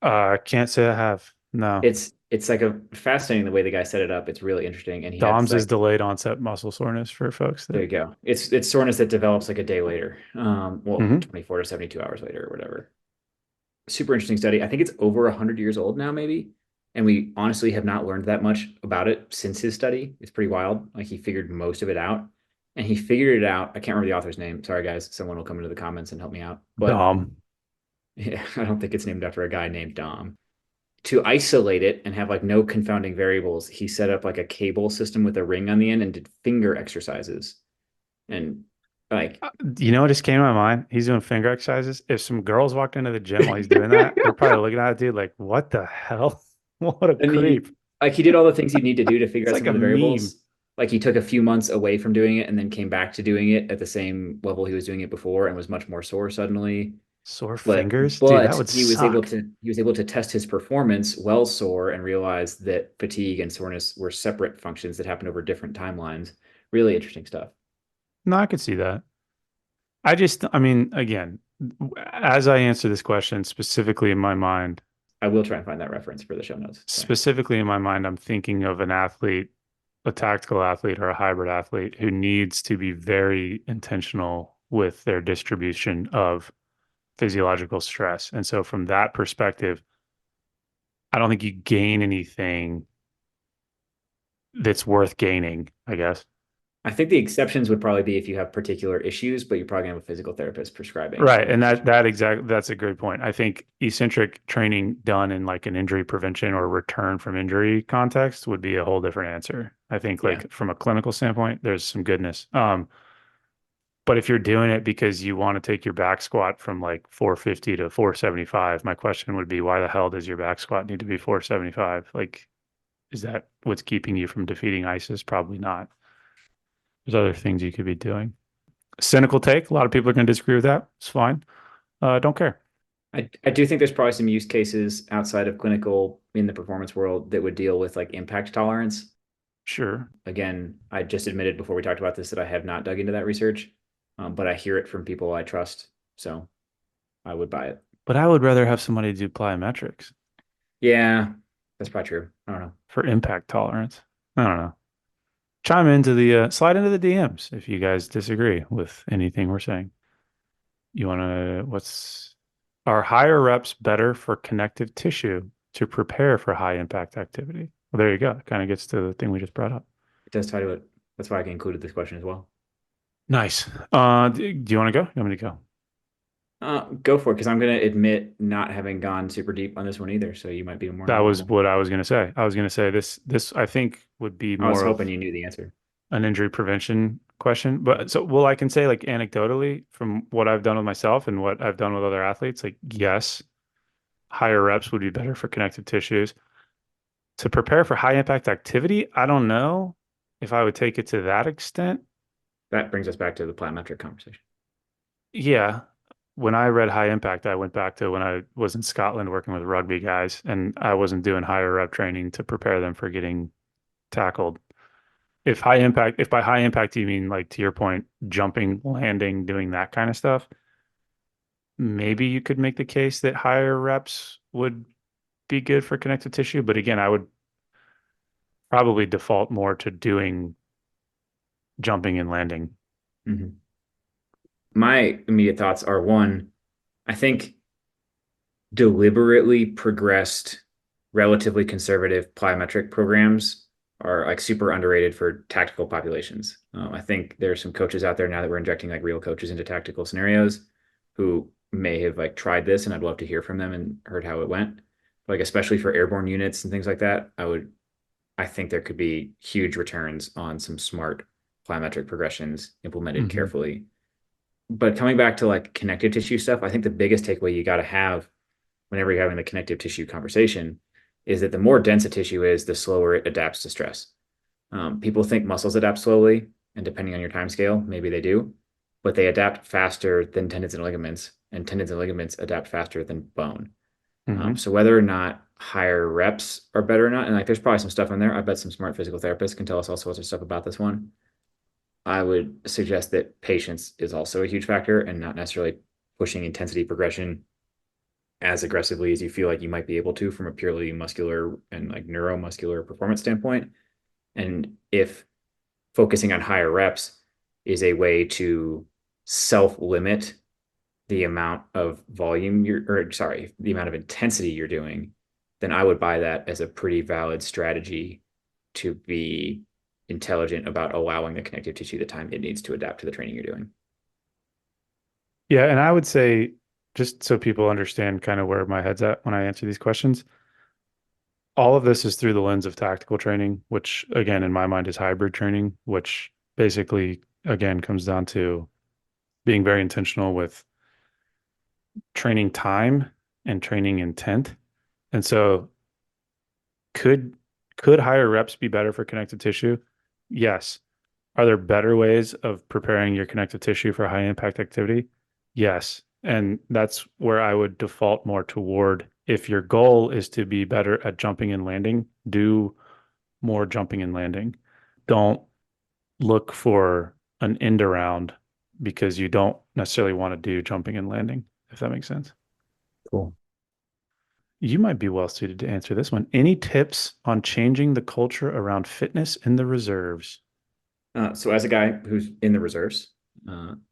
I can't say I have. No. It's like a fascinating the way the guy set it up. It's really interesting. And he had DOMS is like, delayed onset muscle soreness for folks there that. you go. It's soreness that develops like a day later. Well, Mhm. 24 to 72 hours later or whatever. Super interesting study. I think it's over 100 years old now, maybe. And we honestly have not learned that much about it since his study. It's pretty wild. Like he figured most of it out. And he figured it out. I can't remember the author's name. Sorry, guys. Someone will come into the comments and help me out. But DOM. yeah, I don't think it's named after a guy named Dom. to isolate it and have like no confounding variables, he set up like a cable system with a ring on the end and did finger exercises. And like, You know what just came to my mind? He's doing finger exercises. If some girls walked into the gym while he's doing that, they're probably looking at it, dude, like, what the hell? What a and creep. he did all the things you need to do to figure It's out like some a of the meme. variables. Like he took a few months away from doing it and then came back to doing it at the same level he was doing it before and was much more sore suddenly. Sore But fingers? Dude, that would suck. he was able to test his performance well sore and realize that fatigue and soreness were separate functions that happened over different timelines. Really interesting stuff. No, I could see that. I mean, again, as I answer this question specifically in my mind, I will try and find that reference for the show notes. Sorry. I'm thinking of an athlete, a tactical athlete or a hybrid athlete who needs to be very intentional with their distribution of physiological stress. And so from that perspective, I don't think you gain anything that's worth gaining, I guess. I think the exceptions would probably be if you have particular issues, but you're probably gonna have a physical therapist prescribing Right. the And medication. that's a great point. I think eccentric training done in like an injury prevention or return from injury context would be a whole different answer. I think Yeah. like from a clinical standpoint, there's some goodness. But if you're doing it because you want to take your back squat from like 450 to 475, my question would be, why the hell does your back squat need to be 475? Like, is that what's keeping you from defeating ISIS? Probably not. There's other things you could be doing. Cynical take. A lot of people are going to disagree with that. It's fine. Don't care. I do think there's probably some use cases outside of clinical in the performance world that would deal with like impact tolerance. Sure. Again, I just admitted before we talked about this that I have not dug into that research, but I hear it from people I trust, so I would buy it. But I would rather have somebody do plyometrics Yeah, that's probably true. I don't know. for impact tolerance. I don't know. Slide into the DMs if you guys disagree with anything we're saying. You want to, are higher reps better for connective tissue to prepare for high impact activity? Well, there you go. It kind of gets to the thing we just brought up. It does tie to it. That's why I included this question as well. Nice. Do you want to go? You want me to go? Go for it, because I'm going to admit not having gone super deep on this one either. So you might be more That was knowledgeable. what I was going to say. I was going to say this I think would be I was more of hoping you knew the answer. an injury prevention question. But so, well, I can say like anecdotally from what I've done with myself and what I've done with other athletes, like, yes, higher reps would be better for connective tissues. To prepare for high impact activity, I don't know if I would take it to that extent. That brings us back to the plyometric conversation. Yeah. When I read high impact, I went back to when I was in Scotland working with rugby guys, and I wasn't doing higher rep training to prepare them for getting tackled. If by high impact you mean like to your point, jumping, landing, doing that kind of stuff, maybe you could make the case that higher reps would be good for connective tissue. But again, I would probably default more to doing jumping and landing. Mhm. My immediate thoughts are one, I think deliberately progressed, relatively conservative plyometric programs are like super underrated for tactical populations. I think there's some coaches out there now that we're injecting like real coaches into tactical scenarios who may have like tried this, and I'd love to hear from them and heard how it went. Like especially for airborne units and things like that, I think there could be huge returns on some smart plyometric progressions implemented Hmm. carefully. But coming back to like connective tissue stuff, I think the biggest takeaway you got to have whenever you're having the connective tissue conversation is that the more dense a tissue is, the slower it adapts to stress. People think muscles adapt slowly, and depending on your time scale, maybe they do, but they adapt faster than tendons and tendons and ligaments adapt faster than bone. Hmm. So whether or not higher reps are better or not, and like there's probably some stuff in there. I bet some smart physical therapists can tell us all sorts of stuff about this one. I would suggest that patience is also a huge factor and not necessarily pushing intensity progression as aggressively as you feel like you might be able to from a purely muscular and like neuromuscular performance standpoint. And if focusing on higher reps is a way to self limit the amount of volume or sorry, the amount of intensity you're doing, then I would buy that as a pretty valid strategy to be intelligent about allowing the connective tissue the time it needs to adapt to the training you're doing. Yeah, and I would say, just so people understand kind of where my head's at when I answer these questions, all of this is through the lens of tactical training, which again, in my mind, is hybrid training, which basically, again, comes down to being very intentional with training time and training intent. And so could could higher reps be better for connective tissue? Yes. Are there better ways of preparing your connective tissue for high impact activity? Yes. And that's where I would default more toward if your goal is to be better at jumping and landing, do more jumping and landing. Don't look for an end around because you don't necessarily want to do jumping and landing, if that makes sense. Cool. You might be well suited to answer this one. Any tips on changing the culture around fitness in the reserves? So as a guy who's in the reserves,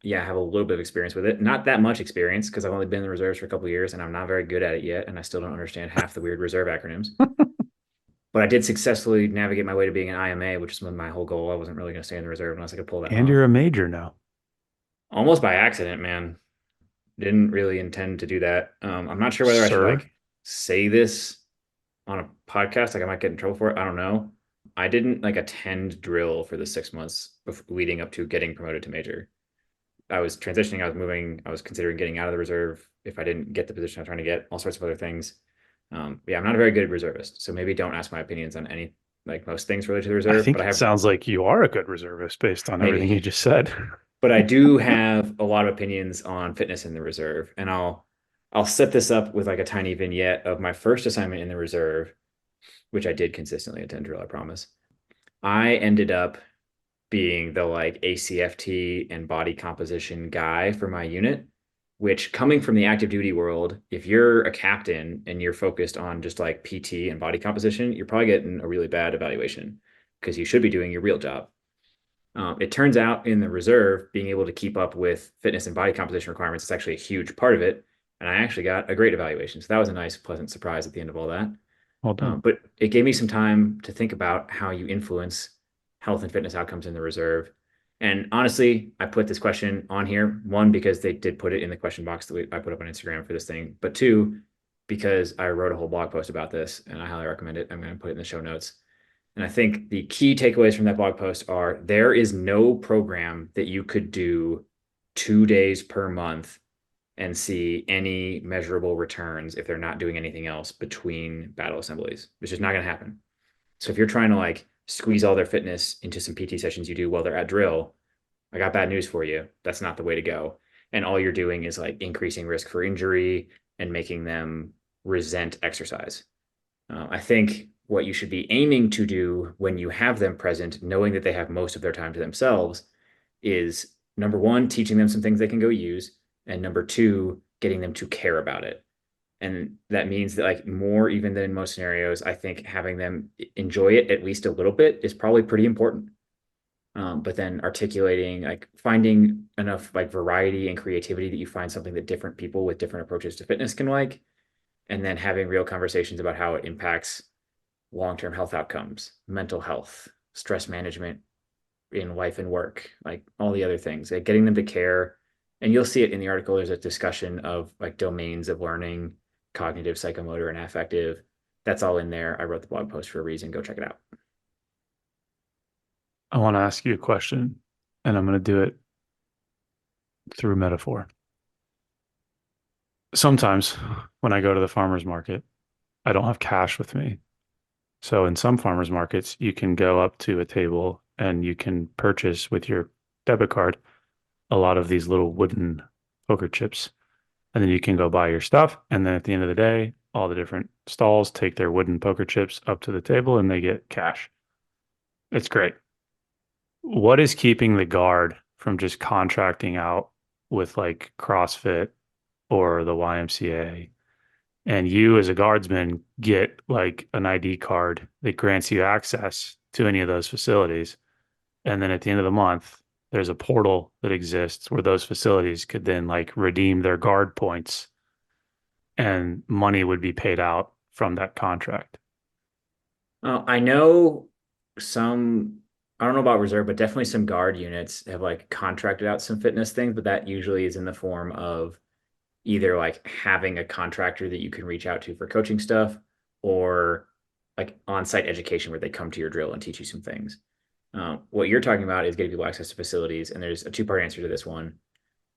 yeah, I have a little bit of experience with it. Not that much experience because I've only been in the reserves for a couple of years and I'm not very good at it yet, and I still don't understand half the weird reserve acronyms. But I did successfully navigate my way to being an IMA, which is my whole goal. I wasn't really going to stay in the reserve unless I could pull that And you're off. a major now. Almost by accident, man. Didn't really intend to do that. I'm not sure whether I should Sir, like say this on a podcast. Like I might get in trouble for it. I don't know. I didn't like attend drill for the 6 months leading up to getting promoted to major. I was transitioning. I was moving. I was considering getting out of the reserve if I didn't get the position I was trying to get. All sorts of other things. Yeah, I'm not a very good reservist, so maybe don't ask my opinions on any like most things related to the I reserve. think But I it have sounds like you are a good reservist based on everything maybe, you just said. but I do have a lot of opinions on fitness in the reserve, and I'll set this up with like a tiny vignette of my first assignment in the reserve, which I did consistently attend drill. I promise. I ended up being the like ACFT and body composition guy for my unit, which coming from the active duty world, if you're a captain and you're focused on just like PT and body composition, you're probably getting a really bad evaluation because you should be doing your real job. It turns out in the reserve, being able to keep up with fitness and body composition requirements is actually a huge part of it. And I actually got a great evaluation. So that was a nice, pleasant surprise at the end of all that. Well done. But it gave me some time to think about how you influence health and fitness outcomes in the reserve. And honestly, I put this question on here, one, because they did put it in the question box that I put up on Instagram for this thing, but two, because I wrote a whole blog post about this and I highly recommend it. I'm going to put it in the show notes. And I think the key takeaways from that blog post are there is no program that you could do 2 days per month and see any measurable returns if they're not doing anything else between battle assemblies. It's just not going to happen. So if you're trying to like squeeze all their fitness into some PT sessions you do while they're at drill, I got bad news for you. That's not the way to go. And all you're doing is like increasing risk for injury and making them resent exercise. I think what you should be aiming to do when you have them present, knowing that they have most of their time to themselves, is number one, teaching them some things they can go use, and number two, getting them to care about it. And that means that, like, more even than in most scenarios, I think having them enjoy it at least a little bit is probably pretty important. But then articulating, like, finding enough like variety and creativity that you find something that different people with different approaches to fitness can like, and then having real conversations about how it impacts long-term health outcomes, mental health, stress management in life and work, like all the other things, like getting them to care. And you'll see it in the article. There's a discussion of like domains of learning, cognitive, psychomotor, and affective. That's all in there. I wrote the blog post for a reason. Go check it out. I want to ask you a question, and I'm going to do it through metaphor. Sometimes when I go to the farmer's market, I don't have cash with me. So in some farmers markets, you can go up to a table and you can purchase with your debit card a lot of these little wooden poker chips. And then you can go buy your stuff. And then at the end of the day, all the different stalls take their wooden poker chips up to the table and they get cash. It's great. What is keeping the guard from just contracting out with like CrossFit or the YMCA? And you, as a guardsman, get like an ID card that grants you access to any of those facilities. And then at the end of the month, there's a portal that exists where those facilities could then like redeem their guard points and money would be paid out from that contract. I know some, I don't know about reserve, but definitely some guard units have like contracted out some fitness things, but that usually is in the form of either like having a contractor that you can reach out to for coaching stuff or like on-site education where they come to your drill and teach you some things. What you're talking about is getting people access to facilities, and there's a two-part answer to this one.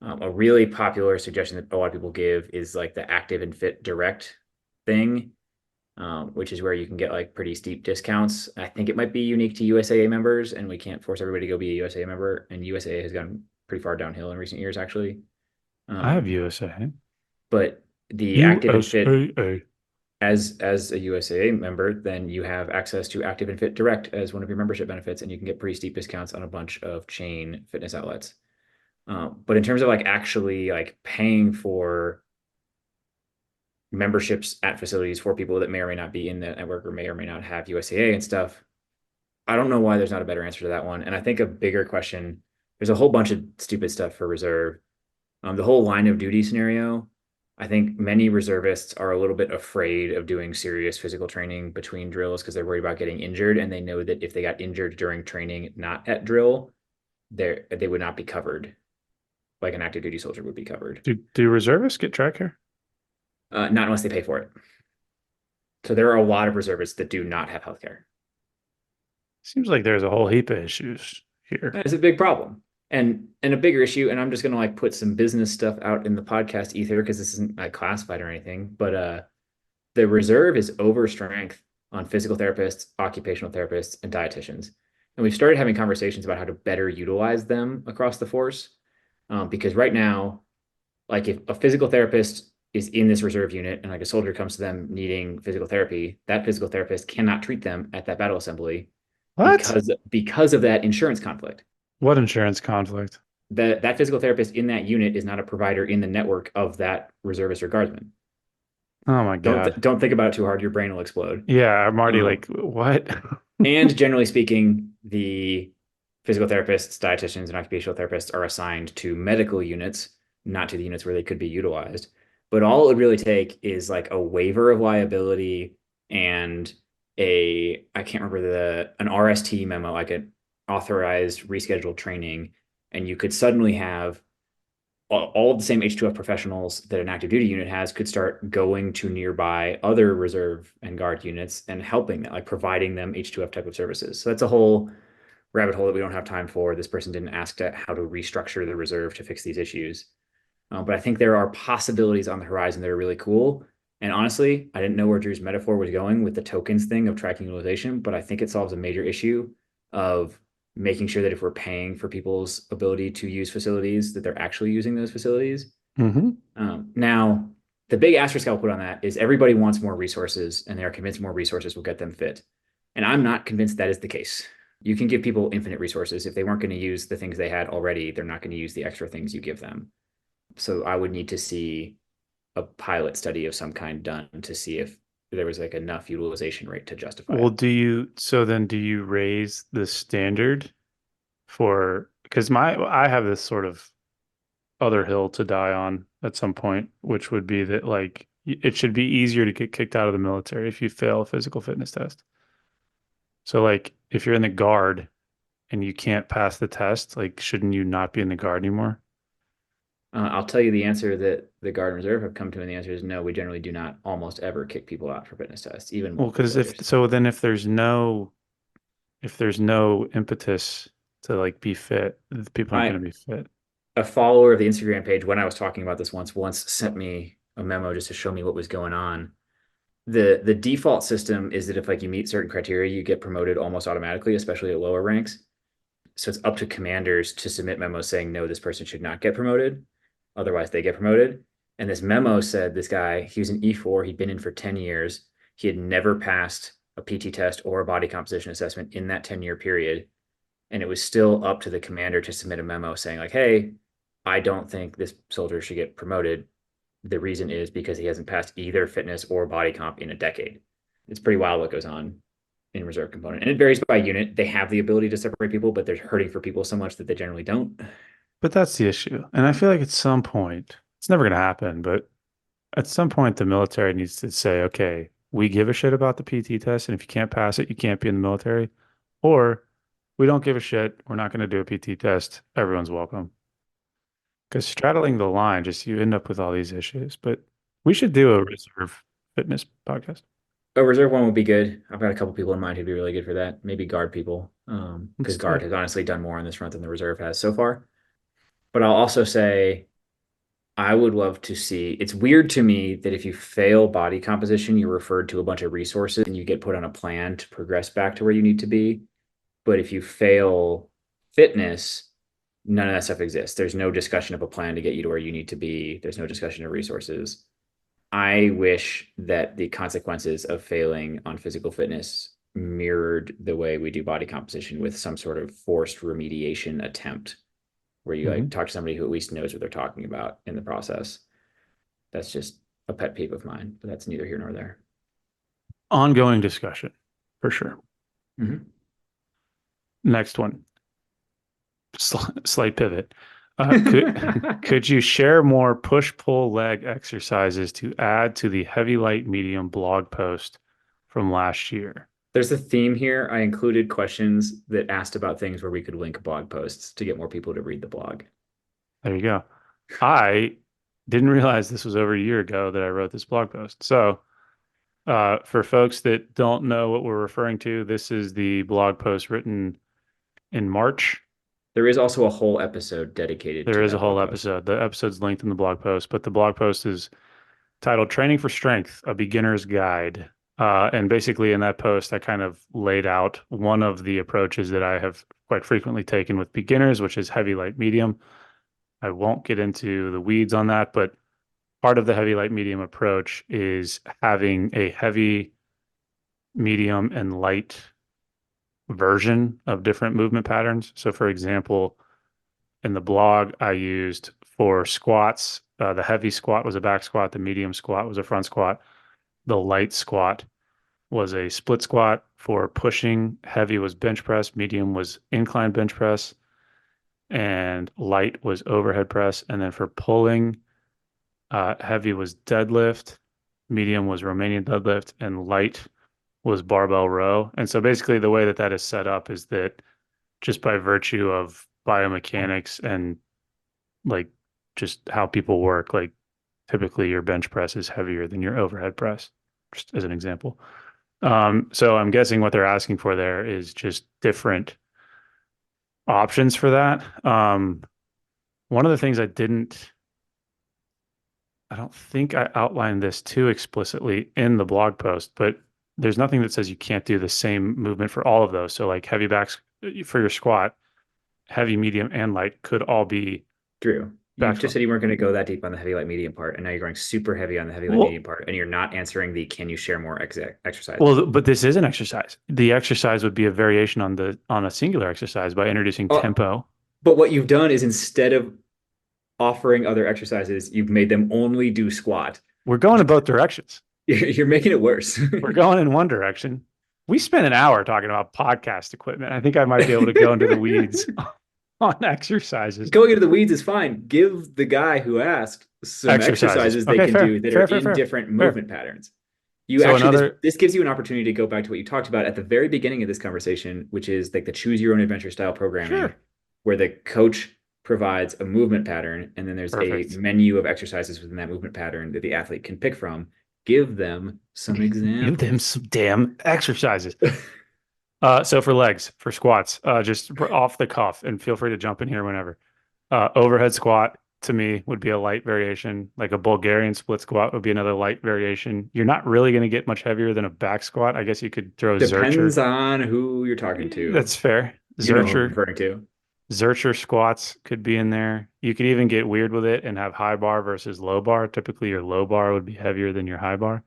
A really popular suggestion that a lot of people give is like the active and fit direct thing, which is where you can get like pretty steep discounts. I think it might be unique to USAA members, and we can't force everybody to go be a USAA member. And USAA has gone pretty far downhill in recent years, actually. I have Um, USA. but the active and fit USAA. as a USAA member, then you have access to Active and Fit Direct as one of your membership benefits, and you can get pretty steep discounts on a bunch of chain fitness outlets. But in terms of like actually like paying for memberships at facilities for people that may or may not be in the network or may not have USAA and stuff, I don't know why there's not a better answer to that one. And I think a bigger question, there's a whole bunch of stupid stuff for reserve. The whole line of duty scenario, I think many reservists are a little bit afraid of doing serious physical training between drills because they're worried about getting injured. And they know that if they got injured during training, not at drill, they would not be covered like an active duty soldier would be covered. Do reservists get track here? Not unless they pay for it. So there are a lot of reservists that do not have healthcare. Seems like there's a whole heap of issues here. That is a big problem. And a bigger issue, and I'm just gonna like put some business stuff out in the podcast ether because this isn't like classified or anything, but the reserve is over strength on physical therapists, occupational therapists, and dietitians. And we've started having conversations about how to better utilize them across the force. Because right now, like if a physical therapist is in this reserve unit and like a soldier comes to them needing physical therapy, that physical therapist cannot treat them at that battle assembly What? because of that insurance conflict. What insurance conflict? That physical therapist in that unit is not a provider in the network of that reservist or guardsman. Oh my God. Don't think about it too hard. Your brain will explode. Yeah, I'm already Um, like, what? and generally speaking, the physical therapists, dietitians, and occupational therapists are assigned to medical units, not to the units where they could be utilized. But all it would really take is like a waiver of liability and I can't remember an RST memo, like an authorized rescheduled training, and you could suddenly have all of the same H2F professionals that an active duty unit has could start going to nearby other reserve and guard units and helping them, like providing them H2F type of services. So that's a whole rabbit hole that we don't have time for. This person didn't ask how to restructure the reserve to fix these issues. But I think there are possibilities on the horizon that are really cool. And honestly, I didn't know where Drew's metaphor was going with the tokens thing of tracking utilization, but I think it solves a major issue of making sure that if we're paying for people's ability to use facilities, that they're actually using those facilities. Hmm. Now, the big asterisk I'll put on that is everybody wants more resources and they are convinced more resources will get them fit. And I'm not convinced that is the case. You can give people infinite resources. If they weren't going to use the things they had already, they're not going to use the extra things you give them. So I would need to see a pilot study of some kind done to see if there was like enough utilization rate to justify Well, it. so then do you raise the standard for, because I have this sort of other hill to die on at some point, which would be that like it should be easier to get kicked out of the military if you fail a physical fitness test. So like if you're in the guard and you can't pass the test, like shouldn't you not be in the guard anymore? I'll tell you the answer that the Guard and Reserve have come to, and the answer is no. We generally do not almost ever kick people out for fitness tests, even Well, multiple because if failures. so, then if there's no impetus to like be fit, people aren't going I to be fit. A follower of the Instagram page when I was talking about this once sent me a memo just to show me what was going on. The default system is that if like you meet certain criteria, you get promoted almost automatically, especially at lower ranks. So it's up to commanders to submit memos saying no, this person should not get promoted. Otherwise, they get promoted. And this memo said this guy, he was an E4, he'd been in for 10 years. He had never passed a PT test or a body composition assessment in that 10-year period. And it was still up to the commander to submit a memo saying, like, hey, I don't think this soldier should get promoted. The reason is because he hasn't passed either fitness or body comp in a decade. It's pretty wild what goes on in reserve component. And it varies by unit. They have the ability to separate people, but they're hurting for people so much that they generally don't. But that's the issue. And I feel like at some point, it's never going to happen, but at some point, the military needs to say, okay, we give a shit about the PT test. And if you can't pass it, you can't be in the military. Or we don't give a shit. We're not going to do a PT test. Everyone's welcome. Because straddling the line, just you end up with all these issues. But we should do a reserve fitness podcast. A reserve one would be good. I've got a couple people in mind who'd be really good for that. Maybe guard people, because Let's do guard it. has honestly done more on this front than the reserve has so far. But I'll also say I would love to see. It's weird to me that if you fail body composition, you're referred to a bunch of resources and you get put on a plan to progress back to where you need to be. But if you fail fitness, none of that stuff exists. There's no discussion of a plan to get you to where you need to be. There's no discussion of resources. I wish that the consequences of failing on physical fitness mirrored the way we do body composition with some sort of forced remediation attempt where you like Mhm. talk to somebody who at least knows what they're talking about in the process. That's just a pet peeve of mine, but that's neither here nor there. Ongoing discussion for sure. Mm-hmm. Next one, slight pivot. Could you share more push-pull leg exercises to add to the heavy light medium blog post from last year? There's a theme here. I included questions that asked about things where we could link blog posts to get more people to read the blog. There you go. I didn't realize this was over a year ago that I wrote this blog post. So, for folks that don't know what we're referring to, this is the blog post written in March. There is also a whole episode dedicated There to is a that blog whole post. episode. The episode's linked in the blog post, but the blog post is titled Training for Strength, a Beginner's Guide. And basically, in that post, I kind of laid out one of the approaches that I have quite frequently taken with beginners, which is heavy, light, medium. I won't get into the weeds on that, but part of the heavy, light, medium approach is having a heavy, medium, and light version of different movement patterns. So, for example, in the blog, I used for squats, the heavy squat was a back squat, the medium squat was a front squat, the light squat was a split squat. For pushing, heavy was bench press, medium was incline bench press, and light was overhead press. And then for pulling, heavy was deadlift, medium was Romanian deadlift, and light was barbell row. And so basically, the way that that is set up is that just by virtue of biomechanics and like just how people work, like typically your bench press is heavier than your overhead press, just as an example. So I'm guessing what they're asking for there is just different options for that. One of the things I don't think I outlined this too explicitly in the blog post, but there's nothing that says you can't do the same movement for all of those. So like heavy backs for your squat, heavy, medium, and light could all be Drew, you back just squat. said you weren't going to go that deep on the heavy light medium part, and now you're going super heavy on the heavy light medium Well, part, and you're not answering the can you share more exercises? well, but this is an exercise. The exercise would be a variation on the on a singular exercise by introducing Oh, tempo. but what you've done is instead of offering other exercises, you've made them only do squat. We're going in both directions. You're making it worse. We're going in one direction. We spent an hour talking about podcast equipment. I think I might be able to go into the weeds on exercises. Going into the weeds is fine. Give the guy who asked some Exercises. exercises they Okay, can fair, do that are fair, fair, in fair, different fair. movement patterns. You So actually another this gives you an opportunity to go back to what you talked about at the very beginning of this conversation, which is like the choose your own adventure style programming, sure, where the coach provides a movement pattern and then there's a perfect. menu of exercises within that movement pattern that the athlete can pick from. Give them some Give them examples. some damn exercises. So for legs, for squats, just off the cuff, and feel free to jump in here whenever. Overhead squat to me would be a light variation, like a Bulgarian split squat would be another light variation. You're not really going to get much heavier than a back squat. I guess you could throw Zercher. Depends on who you're talking to. That's fair. You know who I'm Zercher, referring to. Zercher squats could be in there. You could even get weird with it and have high bar versus low bar. Typically, your low bar would be heavier than your high bar.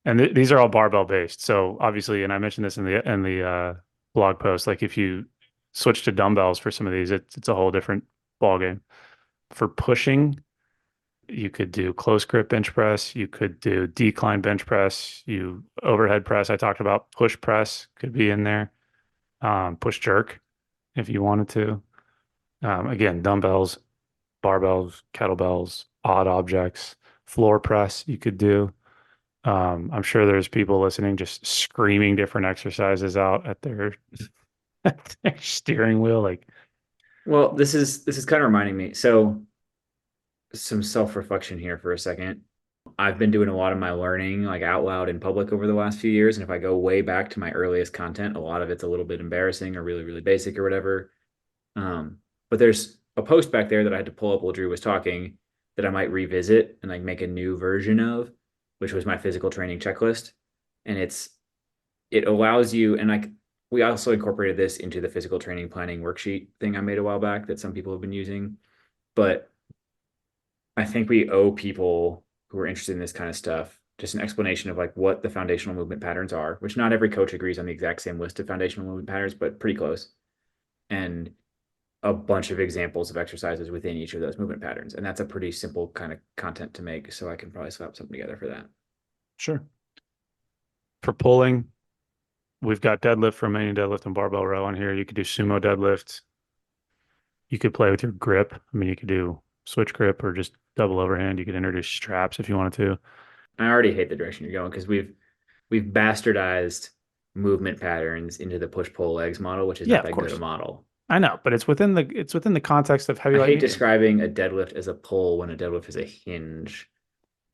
And these are all barbell based. So obviously, and I mentioned this in the blog post, like if you switch to dumbbells for some of these, it's a whole different ball game. For pushing, you could do close grip bench press, you could do decline bench press, you overhead press. I talked about push press could be in there. Push jerk if you wanted to. Again, dumbbells, barbells, kettlebells, odd objects, floor press you could do. I'm sure there's people listening just screaming different exercises out at their, at their steering wheel. Like, Well, this is kind of reminding me. So some self-reflection here for a second. I've been doing a lot of my learning like out loud in public over the last few years. And if I go way back to my earliest content, a lot of it's a little bit embarrassing or really, really basic or whatever. But there's a post back there that I had to pull up while Drew was talking that I might revisit and like make a new version of, which was my physical training checklist. And it allows you, and like we also incorporated this into the physical training planning worksheet thing I made a while back that some people have been using. But I think we owe people who are interested in this kind of stuff just an explanation of like what the foundational movement patterns are, which not every coach agrees on the exact same list of foundational movement patterns, but pretty close. And a bunch of examples of exercises within each of those movement patterns. And that's a pretty simple kind of content to make. So I can probably slap something together for that. Sure. For pulling, we've got deadlift for main deadlift and barbell row on here. You could do sumo deadlift. You could play with your grip. I mean, you could do switch grip or just double overhand. You could introduce straps if you wanted to. I already hate the direction you're going because we've bastardized movement patterns into the push pull legs model, which is Yeah, not of that good a course. model. I know, but it's within the context of heavy I light hate medium. describing a deadlift as a pull when a deadlift is a hinge.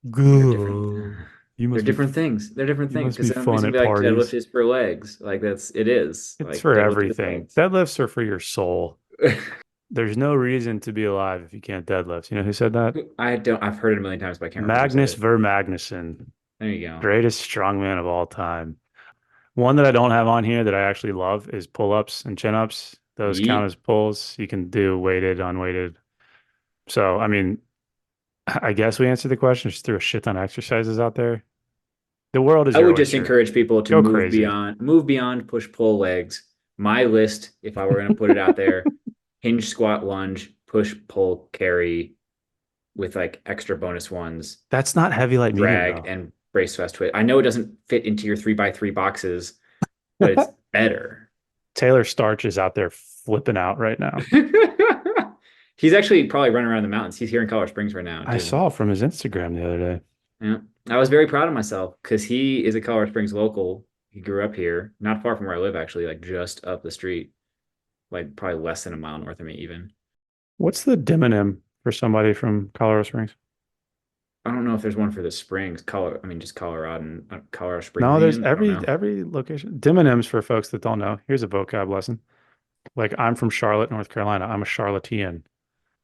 They're different. Good. You They're must be different things. They're different you things must because be somebody's fun gonna at be like deadlift parties. is for legs. Like it is It's like for deadlift is everything. legs. Deadlifts are for your soul. There's no reason to be alive if you can't deadlift. You know who said that? I've heard it a million times, but I can't remember who said Magnus it. Ver Magnuson, There you go. greatest strongman of all time. One that I don't have on here that I actually love is pull-ups and chin-ups. Those count Yeet. as pulls. You can do weighted, unweighted. So, I mean, I guess we answered the question. Just threw a shit ton of exercises out there. The world is I your would just oyster. encourage people to Go crazy. move beyond push pull legs. My list, if I were going to put it out there, hinge squat lunge, push pull carry with like extra bonus ones, That's not heavy light medium drag though. and brace fast twist. I know it doesn't fit into your 3x3 boxes, but it's better. Taylor Starch is out there flipping out right now. He's actually probably running around the mountains. He's here in Colorado Springs right now I too. saw from his Instagram the other day. Yeah. I was very proud of myself because he is a Colorado Springs local. He grew up here, not far from where I live, actually, like just up the street, like probably less than a mile north of me, even. What's the demonym for somebody from Colorado Springs? I don't know if there's one for the Springs, I mean, just Colorado and Colorado No, there's Springsian. I don't every know. every location. Demonyms for folks that don't know. Here's a vocab lesson. Like I'm from Charlotte, North Carolina. I'm a Charlottean,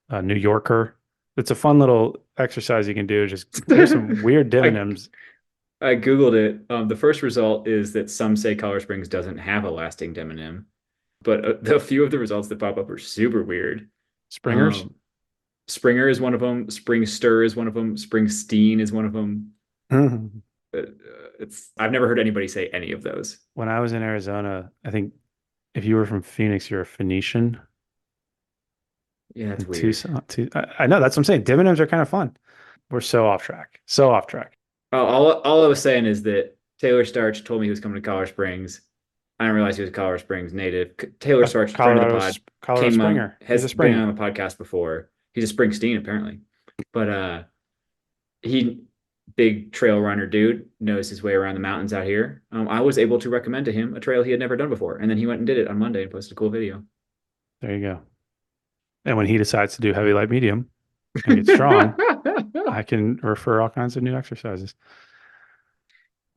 a New Yorker. It's a fun little exercise you can do. Just here's some weird I demonyms. I Googled it. The first result is that some say Colorado Springs doesn't have a lasting demonym, but the few of the results that pop up are super weird. Springers. Um, Springer is one of them. Springster is one of them. Springsteen is one of them. When It's I've never heard anybody say any of those. I was in Arizona, I think if you were from Phoenix, you're a Phoenician. Yeah, that's In weird. Tucson, I know that's what I'm saying. Demonyms are kind of fun. We're so off track. So off track. Oh, all I was saying is that Taylor Starch told me he was coming to Colorado Springs. I didn't realize he was a Colorado Springs native. Taylor Starch, friend of the pod, Colorado Springer. He's has a been on Springer. the podcast before. He's a Springsteen apparently, but he big trail runner dude knows his way around the mountains out here. I was able to recommend to him a trail he had never done before, and then he went and did it on Monday and posted a cool video. There you go. And when he decides to do heavy, light, medium and get strong, I can refer all kinds of new exercises.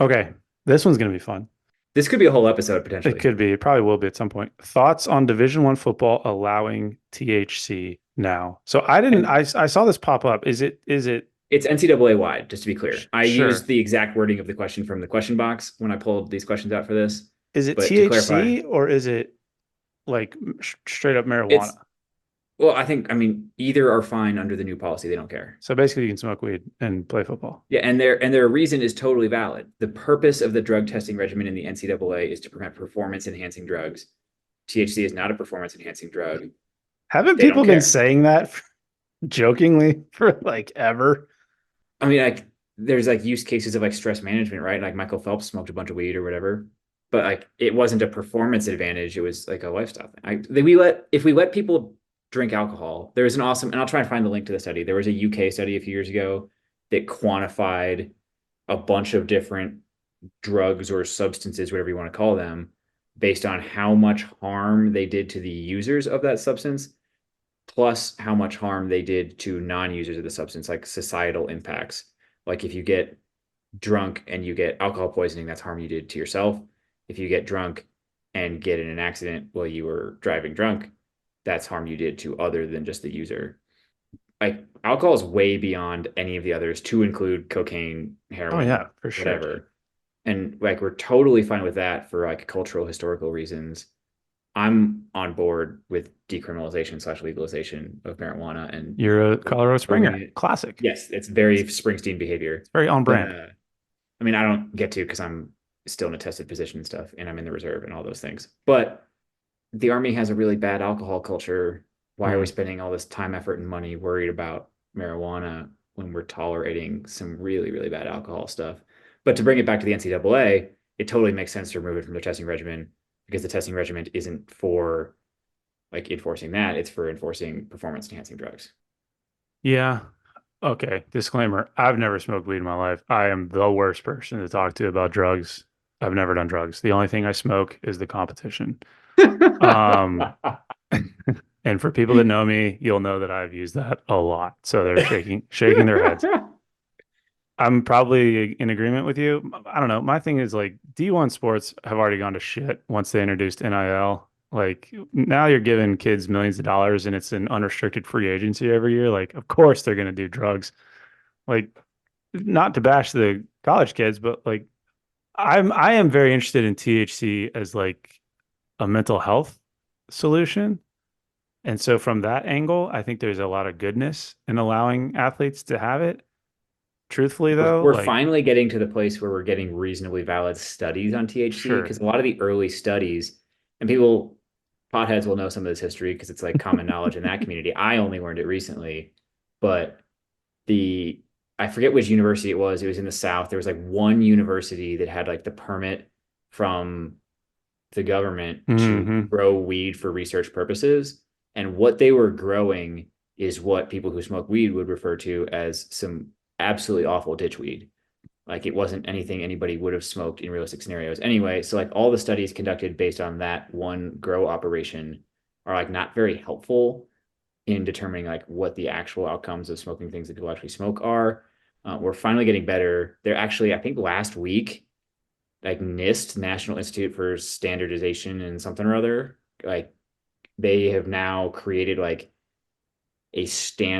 Okay, this one's going to be fun. This could be a whole episode It potentially. could be. It probably will be at some point. Thoughts on Division One football allowing THC now? So I didn't. And I saw this pop up. Is it? it's NCAA wide, just to be clear. I used Sure. the exact wording of the question from the question box when I pulled these questions out for this. Is it But to clarify, THC or is it like straight up marijuana? it's well, I mean, either are fine under the new policy. They don't care. So basically, you can smoke weed and play football. Yeah, and their reason is totally valid. The purpose of the drug testing regimen in the NCAA is to prevent performance enhancing drugs. THC is not a performance enhancing drug. Haven't They don't people been care. saying that jokingly for like ever? I mean, like there's like use cases of like stress management, right? Like Michael Phelps smoked a bunch of weed or whatever, but like it wasn't a performance advantage. It was like a lifestyle thing. If we let people drink alcohol, there was an awesome, and I'll try and find the link to the study. There was a UK study a few years ago that quantified a bunch of different drugs or substances, whatever you want to call them, based on how much harm they did to the users of that substance, plus how much harm they did to non-users of the substance, like societal impacts. Like if you get drunk and you get alcohol poisoning, that's harm you did to yourself. If you get drunk and get in an accident while you were driving drunk, that's harm you did to other than just the user. Like alcohol is way beyond any of the others, to include cocaine, Oh heroin, yeah, for sure, dude. whatever. And like we're totally fine with that for like cultural historical reasons. I'm on board with decriminalization slash legalization of marijuana and You're a Colorado promoting Springer. it. Classic. Yes, it's very Springsteen behavior. It's very on But brand. I mean, I don't get to because I'm still in a tested position and stuff, and I'm in the reserve and all those things. But the Army has a really bad alcohol culture. Why are we Mm. spending all this time, effort, and money worried about marijuana when we're tolerating some really, really bad alcohol stuff? But to bring it back to the NCAA, it totally makes sense to remove it from the testing regimen because the testing regimen isn't for like enforcing that, it's for enforcing performance enhancing drugs. Yeah. Okay. Disclaimer. I've never smoked weed in my life. I am the worst person to talk to about drugs. I've never done drugs. The only thing I smoke is the competition. Um, and for people that know me, you'll know that I've used that a lot. So they're shaking their heads. I'm probably in agreement with you. I don't know. My thing is like D1 sports have already gone to shit once they introduced NIL. Like now you're giving kids millions of dollars and it's an unrestricted free agency every year. Like, of course they're going to do drugs. Like, not to bash the college kids, but like I am very interested in THC as like a mental health solution. And so from that angle, I think there's a lot of goodness in allowing athletes to have it. Truthfully though, We're like finally getting to the place where we're getting reasonably valid studies on THC sure. because a lot of the early studies, and people, potheads will know some of this history because it's like common knowledge in that community. I only learned it recently, but the I forget which university it was. It was in the South. There was like one university that had like the permit from the government to Hmm. grow weed for research purposes. And what they were growing is what people who smoke weed would refer to as some absolutely awful ditch weed. Like it wasn't anything anybody would have smoked in realistic scenarios anyway. So like all the studies conducted based on that one grow operation are like not very helpful in determining like what the actual outcomes of smoking things that people actually smoke are. We're finally getting better. They're actually, I think last week, like NIST, National Institute for Standardization and something or other, like they have now created like a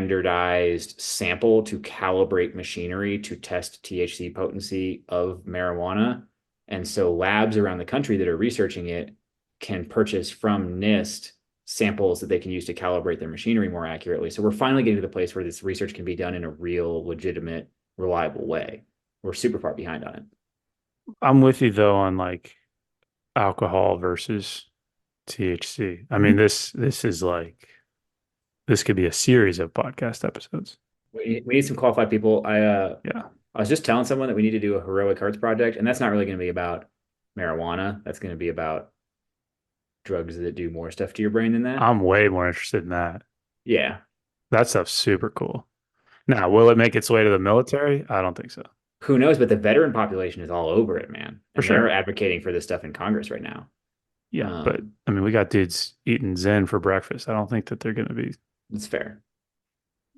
standardized sample to calibrate machinery to test THC potency of marijuana. And so labs around the country that are researching it can purchase from NIST samples that they can use to calibrate their machinery more accurately. So we're finally getting to the place where this research can be done in a real, legitimate, reliable way. We're super far behind on it. I'm with you though on like alcohol versus THC. I mean, Mm-hmm. this is like this could be a series of podcast episodes. We need some qualified people. Yeah. I was just telling someone that we need to do a heroic hearts project, and that's not really going to be about marijuana. That's going to be about drugs that do more stuff to your brain than that. I'm way more interested in that. Yeah. That stuff's super cool. Now, will it make its way to the military? I don't think so. Who knows? But the veteran population is all over it, man. For And they're sure. advocating for this stuff in Congress right now. Yeah, but Um, I mean, we got dudes eating Zen for breakfast. I don't think that they're going to be. it's fair.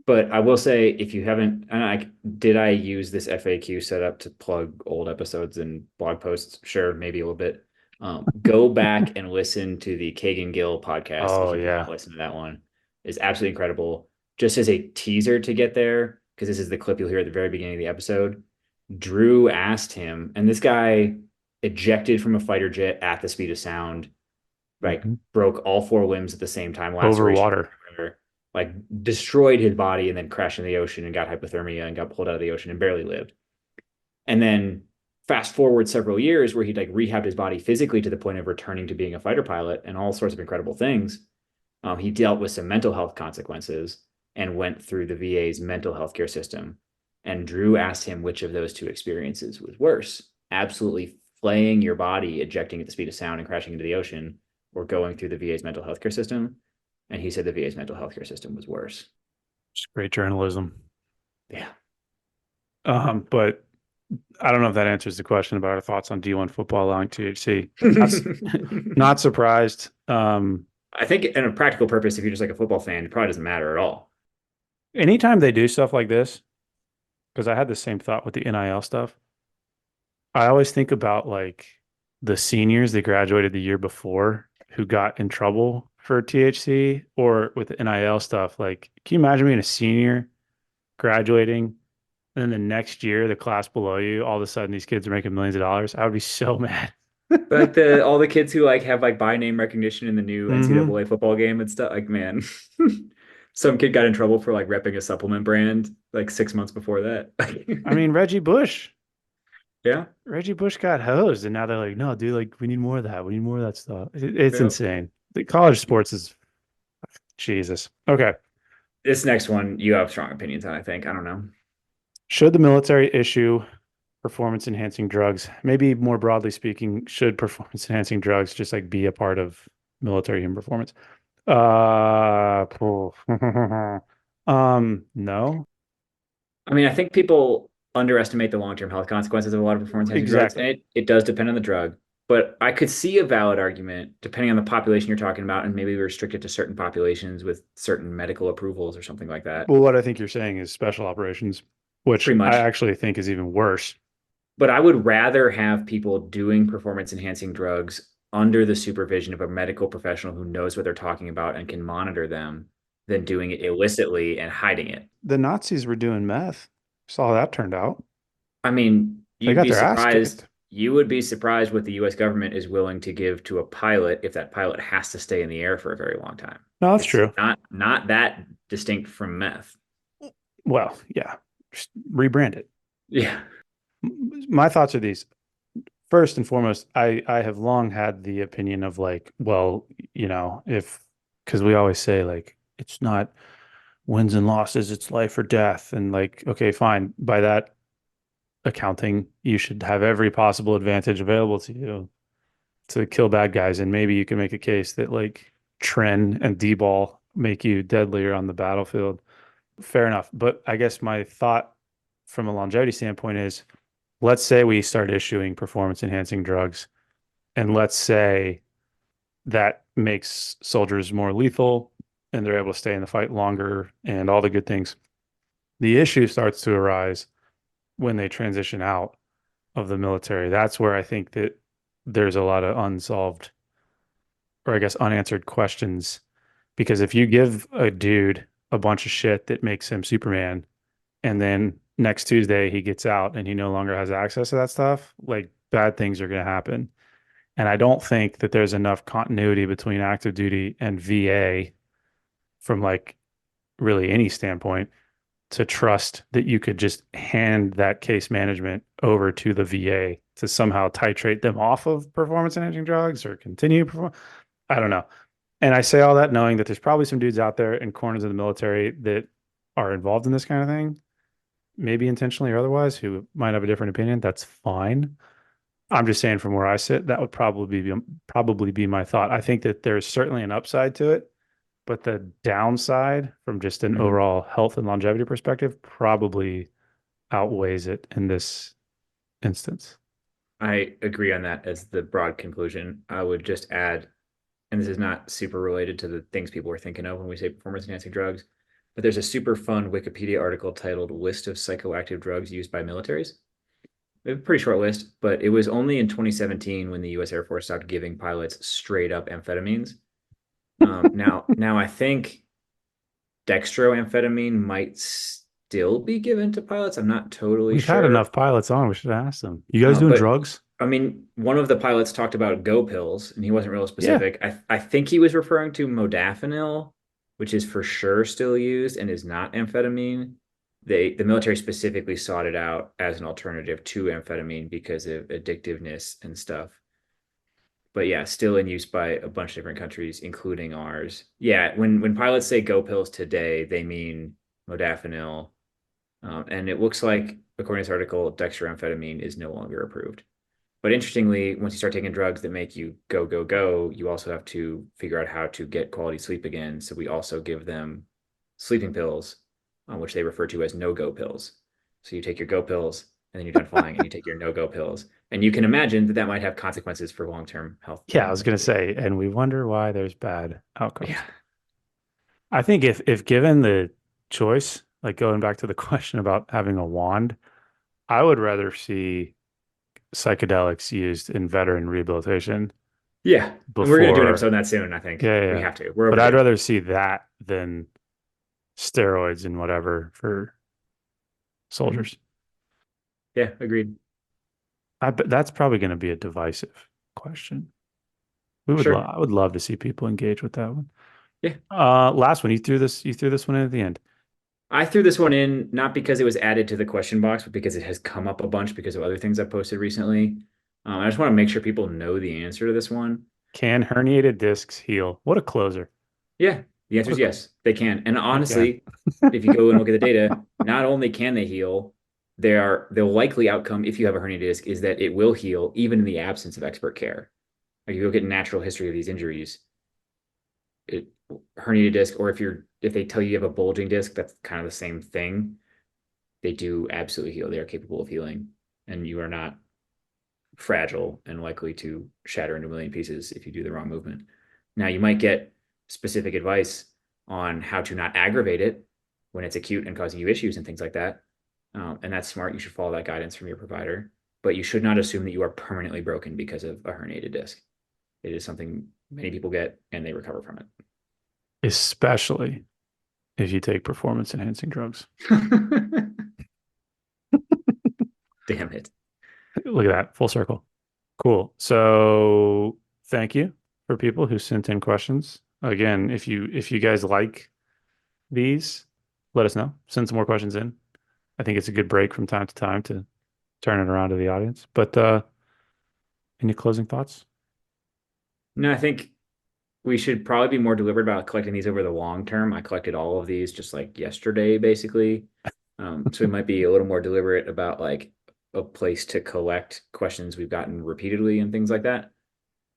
But I will say, if you haven't, and did I use this FAQ setup to plug old episodes and blog posts? Sure, maybe a little bit. Go back and listen to the Kagan Gill podcast if Oh you've not yeah. listened to that one. It's absolutely incredible. Just as a teaser to get there, because this is the clip you'll hear at the very beginning of the episode. Drew asked him, and this guy ejected from a fighter jet at the speed of sound, like Hmm. broke all four limbs at the same time, Over lacerations water. everywhere, like destroyed his body and then crashed in the ocean and got hypothermia and got pulled out of the ocean and barely lived. And then fast forward several years where he'd like rehabbed his body physically to the point of returning to being a fighter pilot and all sorts of incredible things. He dealt with some mental health consequences and went through the VA's mental health care system. And Drew asked him which of those two experiences was worse, absolutely flaying your body, ejecting at the speed of sound and crashing into the ocean, or going through the VA's mental health care system. And he said the VA's mental health care system was worse. It's great journalism. Yeah. But I don't know if that answers the question about our thoughts on D1 football allowing THC. That's I not surprised. think in a practical purpose, if you're just like a football fan, it probably doesn't matter at all. Anytime they do stuff like this, because I had the same thought with the NIL stuff. I always think about like the seniors that graduated the year before who got in trouble for THC or with the NIL stuff. Like, can you imagine being a senior graduating and then the next year, the class below you, all of a sudden these kids are making millions of dollars? I would be so mad. But like the all the kids who like have like by name recognition in the new hmm NCAA football game and stuff, like man, some kid got in trouble for like repping a supplement brand like 6 months before that. I mean, Yeah, Reggie Bush got hosed, and now they're like, no, dude, like we need more of that. We need more of that stuff. It's yeah. insane. The college sports is Jesus. Okay. This next one you have strong opinions on, I think. I don't know. Should the military issue performance enhancing drugs? Maybe more broadly speaking, should performance enhancing drugs just like be a part of military human performance? Phew. No, I mean, I think people underestimate the long-term health consequences of a lot of performance-enhancing drugs, and exactly. it does depend on the drug. But I could see a valid argument, depending on the population you're talking about, and maybe restrict it to certain populations with certain medical approvals or something like that. Well, what I think you're saying is special operations, which Pretty I much. actually think is even worse. But I would rather have people doing performance-enhancing drugs under the supervision of a medical professional who knows what they're talking about and can monitor them than doing it illicitly and hiding it. The Nazis were doing meth. Saw how that turned out. I mean, They got their ass kicked. you would be surprised what the US government is willing to give to a pilot if that pilot has to stay in the air for a very long time. No, that's It's true. not that distinct from meth. Well, yeah, just rebrand it. Yeah. My thoughts are these. First and foremost, I have long had the opinion of like, well, if because we always say like it's not wins and losses, it's life or death, and like, okay, fine. By that accounting, you should have every possible advantage available to you to kill bad guys, and maybe you can make a case that like Tren and D-ball make you deadlier on the battlefield. Fair enough, but I guess my thought from a longevity standpoint is let's say we start issuing performance enhancing drugs, and let's say that makes soldiers more lethal and they're able to stay in the fight longer and all the good things. The issue starts to arise when they transition out of the military. That's where I think that there's a lot of unsolved or I guess unanswered questions. Because if you give a dude a bunch of shit that makes him Superman, and then next Tuesday he gets out and he no longer has access to that stuff, like bad things are going to happen. And I don't think that there's enough continuity between active duty and VA from like really any standpoint to trust that you could just hand that case management over to the VA to somehow titrate them off of performance enhancing drugs or continue perform. I don't know. And I say all that knowing that there's probably some dudes out there in corners of the military that are involved in this kind of thing, maybe intentionally or otherwise, who might have a different opinion. That's fine. I'm just saying from where I sit, that would probably be my thought. I think that there's certainly an upside to it, but the downside from just an Mhm. overall health and longevity perspective probably outweighs it in this instance. I agree on that as the broad conclusion. I would just add, and this is not super related to the things people are thinking of when we say performance enhancing drugs, but there's a super fun Wikipedia article titled List of Psychoactive Drugs Used by Militaries. A pretty short list, but it was only in 2017 when the US Air Force stopped giving pilots straight up amphetamines. Now I think dextroamphetamine might still be given to pilots. I'm not totally We've had sure. enough pilots on. We should ask them. You guys doing But drugs? I mean, one of the pilots talked about go pills, and he wasn't real Yeah. specific. I think he was referring to modafinil, which is for sure still used and is not amphetamine. The military specifically sought it out as an alternative to amphetamine because of addictiveness and stuff. But yeah, still in use by a bunch of different countries, including ours. Yeah, when pilots say go pills today, they mean modafinil. And it looks like, according to this article, dextroamphetamine is no longer approved. But interestingly, once you start taking drugs that make you go, go, go, you also have to figure out how to get quality sleep again. So we also give them sleeping pills, which they refer to as no-go pills. So you take your go pills and then you're done flying and you take your no-go pills. And you can imagine that that might have consequences for long-term health Yeah, I and was gonna longevity. say, and we wonder why there's bad Yeah. outcomes. I think if given the choice, like going back to the question about having a wand, I would rather see psychedelics used in veteran rehabilitation Yeah, and we're gonna do an episode before. on that soon. I think Yeah, yeah, we yeah. have to. We're But I'd overdue. rather see that than steroids and whatever for Mhm. soldiers. Yeah, agreed. I bet that's probably going to be a divisive question. Sure. I would love to see people engage with that one. Yeah. Last one, you threw this one in at the end. I threw this one in not because it was added to the question box, but because it has come up a bunch because of other things I've posted recently. I just want to make sure people know the answer to this one. Can herniated discs heal? What a closer. Yeah, the answer What is a, yes, they can. And they can. honestly, if you go and look at the data, not only can they heal, the likely outcome if you have a herniated disc is that it will heal even in the absence of expert care. Like you look at natural history of these injuries, it, herniated disc, or if they tell you you have a bulging disc, that's kind of the same thing. They do absolutely heal. They are capable of healing, and you are not fragile and likely to shatter into a million pieces if you do the wrong movement. Now, you might get specific advice on how to not aggravate it when it's acute and causing you issues and things like that. And that's smart. You should follow that guidance from your provider, but you should not assume that you are permanently broken because of a herniated disc. It is something many people get and they recover from Especially if you take performance enhancing drugs. it. Damn it. Look at that, full circle. Cool. So thank you for people who sent in questions. Again, if you guys like these, let us know. Send some more questions in. I think it's a good break from time to time to turn it around to the audience. But any closing thoughts? No, I think we should probably be more deliberate about collecting these over the long term. I collected all of these just like yesterday, basically. So we might be a little more deliberate about like a place to collect questions we've gotten repeatedly and things like that.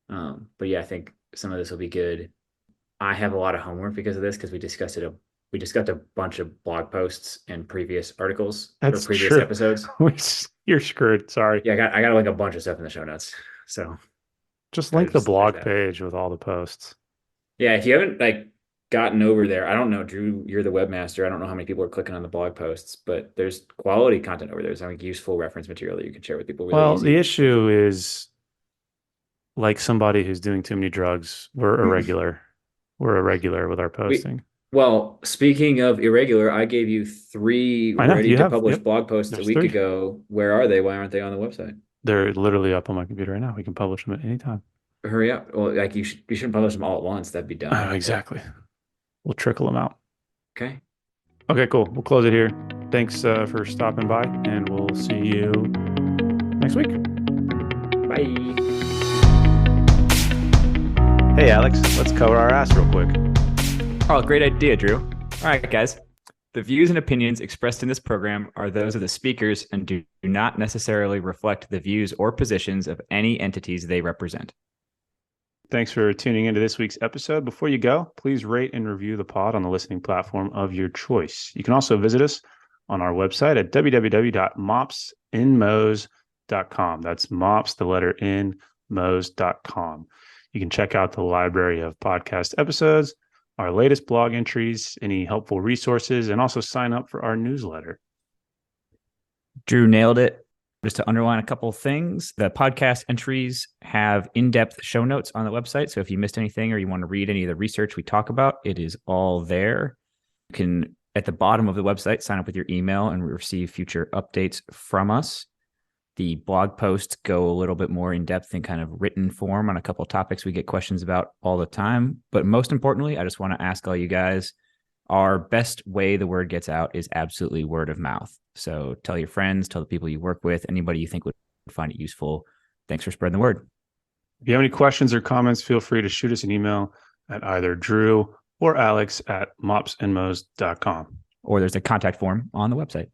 But yeah, I think some of this will be good. I have a lot of homework because of this because we discussed a bunch of blog posts and previous articles or That's previous true. episodes. You're screwed. Sorry. Yeah, I got like a bunch of stuff in the show notes. So Just link the there's blog that. page with all the posts. Yeah, if you haven't like gotten over there, I don't know, Drew, you're the webmaster. I don't know how many people are clicking on the blog posts, but there's quality content over there. There's like useful reference material that you can share with people really Well, the easy. issue is like somebody who's doing too many drugs, we're irregular. We're irregular with our We posting. well, speaking of irregular, I gave you three I know ready you to have, publish yep, blog posts a there's week three. ago. Where are they? Why aren't they on the website? They're literally up on my computer right now. We can publish them at any time. Hurry up. Well, like you shouldn't publish them all at once. That'd be Oh, dumb. But exactly. We'll trickle them out. okay. Okay, cool. We'll close it here. Thanks for stopping by, and we'll see you next week. Bye. Hey, Alex, let's cover our ass real quick. Oh, great idea, Drew. All right, guys. The views and opinions expressed in this program are those of the speakers and do not necessarily reflect the views or positions of any entities they represent. Thanks for tuning into this week's episode. Before you go, please rate and review the pod on the listening platform of your choice. You can also visit us on our website at www.mopsinmos.com. That's mops, the letter N, mos.com. You can check out the library of podcast episodes, our latest blog entries, any helpful resources, and also sign up for our newsletter. Drew nailed it. Just to underline a couple of things, the podcast entries have in-depth show notes on the website. So if you missed anything or you want to read any of the research we talk about, it is all there. You can, at the bottom of the website, sign up with your email and receive future updates from us. The blog posts go a little bit more in depth in kind of written form on a couple of topics we get questions about all the time. But most importantly, I just want to ask all you guys, our best way the word gets out is absolutely word of mouth. So tell your friends, tell the people you work with, anybody you think would find it useful. Thanks for spreading the word. If you have any questions or comments, feel free to shoot us an email at either Drew or Alex at mopsandmos.com. Or there's a contact form on the website.